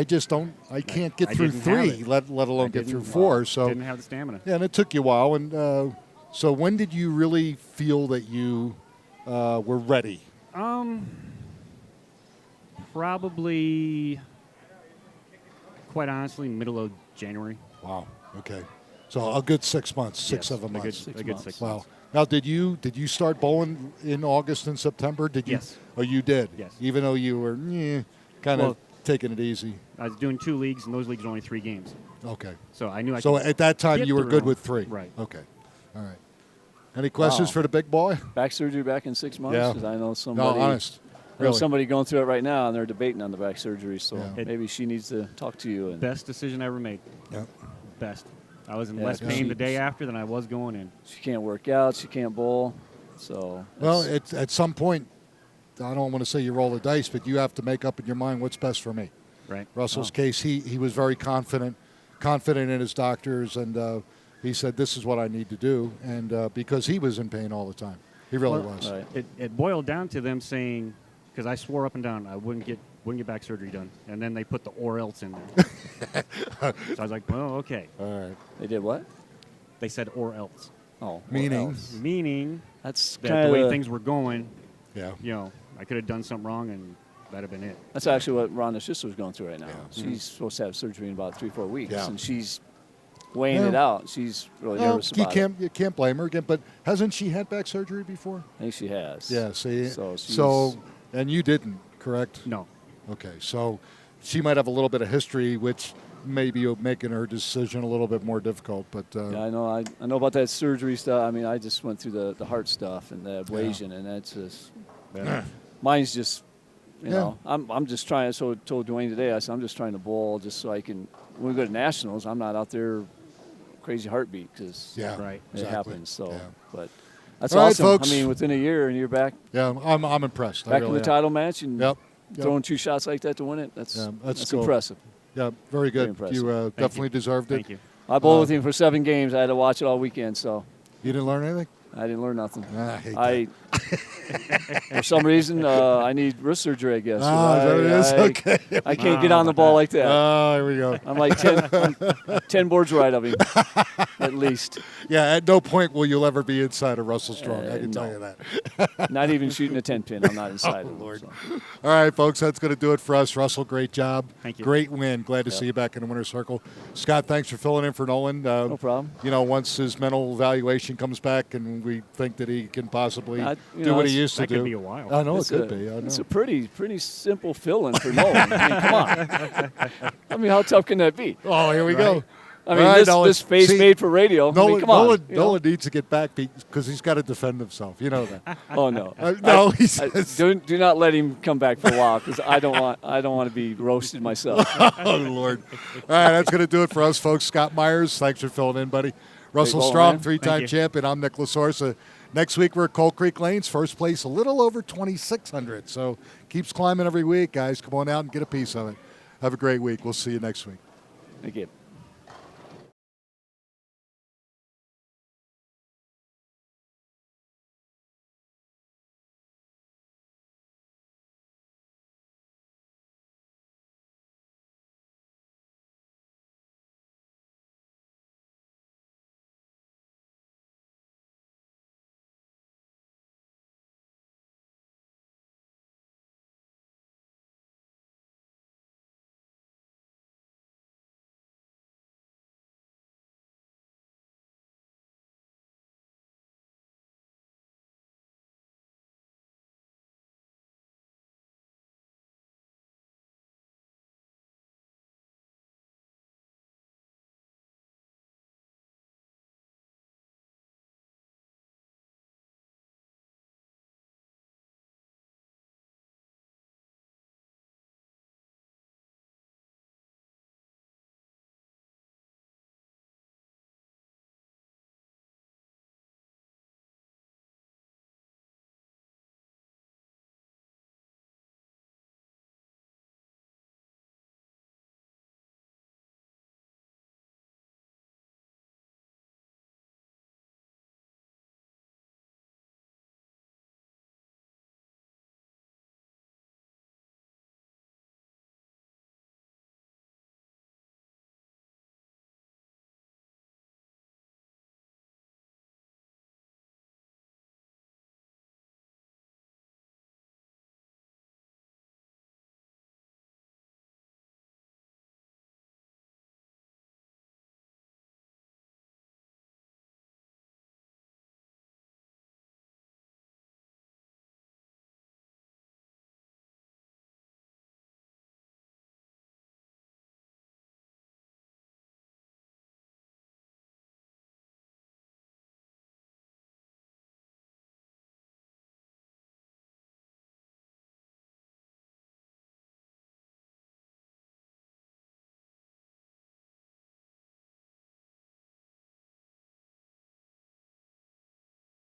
just don't, I can't get through 3, let alone get through 4. So didn't have the stamina. Yeah, and it took you a while. And so when did you really feel that you were ready? Probably, quite honestly, middle of January. Wow. Okay. So a good 6 months, 7 months. A good 6 months. Wow. Now, did you start bowling in August and September? Did you? Yes. Oh, you did. Yes. Even though you were kind of taking it easy. I was doing 2 leagues, and those leagues were only 3 games. Okay. So I knew I. So could at that time, get you were through. good with 3. Right. Okay. All right. Any questions for the big boy? Back surgery back in 6 months? Yeah. Because I know somebody. No, honest. I know somebody going through it right now, and they're debating on the back surgery. So Yeah. maybe she needs to talk to you. And Best decision I ever made. Yeah. Best. I was in Yeah, less 'cause pain the day after than I was going in. she can't work out. She can't bowl. So Well, at some point, I don't want to say you roll the dice, but you have to make up in your mind what's best for me. Right. Russell's case, he was very confident in his doctors, and he said, this is what I need to do, and because he was in pain all the time. He really was. Right. It boiled down to them saying, because I swore up and down I wouldn't get back surgery done, and then they put the or else in there. So I was like, well, okay. All right. They did what? They said or else. Oh, Meaning? Meaning that's that the way things were going, Yeah. I could have done something wrong and that'd have been it. That's actually what Rhonda's sister was going through right now. Yeah. She's supposed to have surgery in about 3-4 weeks, Yeah. and she's weighing it out. She's really nervous about it. You can't blame her again. But hasn't she had back surgery before? I think she has. Yeah. See. So and you didn't, correct? No. Okay. So she might have a little bit of history, which maybe making her decision a little bit more difficult. But yeah, I know. I know about that surgery stuff. I mean, I just went through the heart stuff and the ablation, and that's just mine's just. You know, I'm just trying. So I told Dwayne today, I said I'm just trying to bowl just so I can. When we go to nationals, I'm not out there crazy heartbeat because it happens. So, but that's awesome. Folks. I mean, within a year and you're back. Yeah, I'm impressed. Back in the title match and Yep. throwing 2 shots like that to win it. That's cool. impressive. Yeah, very good. You definitely deserved it. Thank you. I bowled with him for 7 games. I had to watch it all weekend. So you didn't learn anything? I didn't learn nothing. I hate that. For some reason, I need wrist surgery, I guess. Okay. I can't get on the ball like that. Oh, here we go. I'm like 10 boards right of him, at least. Yeah, at no point will you ever be inside of Russell Strong. I can tell you that. Not even shooting a 10-pin. I'm not inside of him. Lord. So. All right, folks, that's going to do it for us. Russell, great job. Thank you. Great win. Glad to see you back in the winner's circle. Scott, thanks for filling in for Nolan. No problem. You know, once his mental evaluation comes back and we think that he can possibly do what he used to do. That could be a while. I know it could be. I know. It's a pretty simple fill-in for Nolan. I mean, come on. I mean, how tough can that be? Oh, here we go. I mean, this face made for radio. Nolan, I mean, come on. Nolan needs to get back because he's got to defend himself. You know that. Oh no. No, he says. Do not let him come back for a while because I don't want to be roasted myself. Oh Lord. All right, that's going to do it for us, folks. Scott Myers, thanks for filling in, buddy. Russell Strong, 3-time champion. I'm Nick Lasorsa. Next week we're at Coal Creek Lanes, first place, a little over 2,600. So keeps climbing every week, guys. Come on out and get a piece of it. Have a great week. We'll see you next week. Thank you.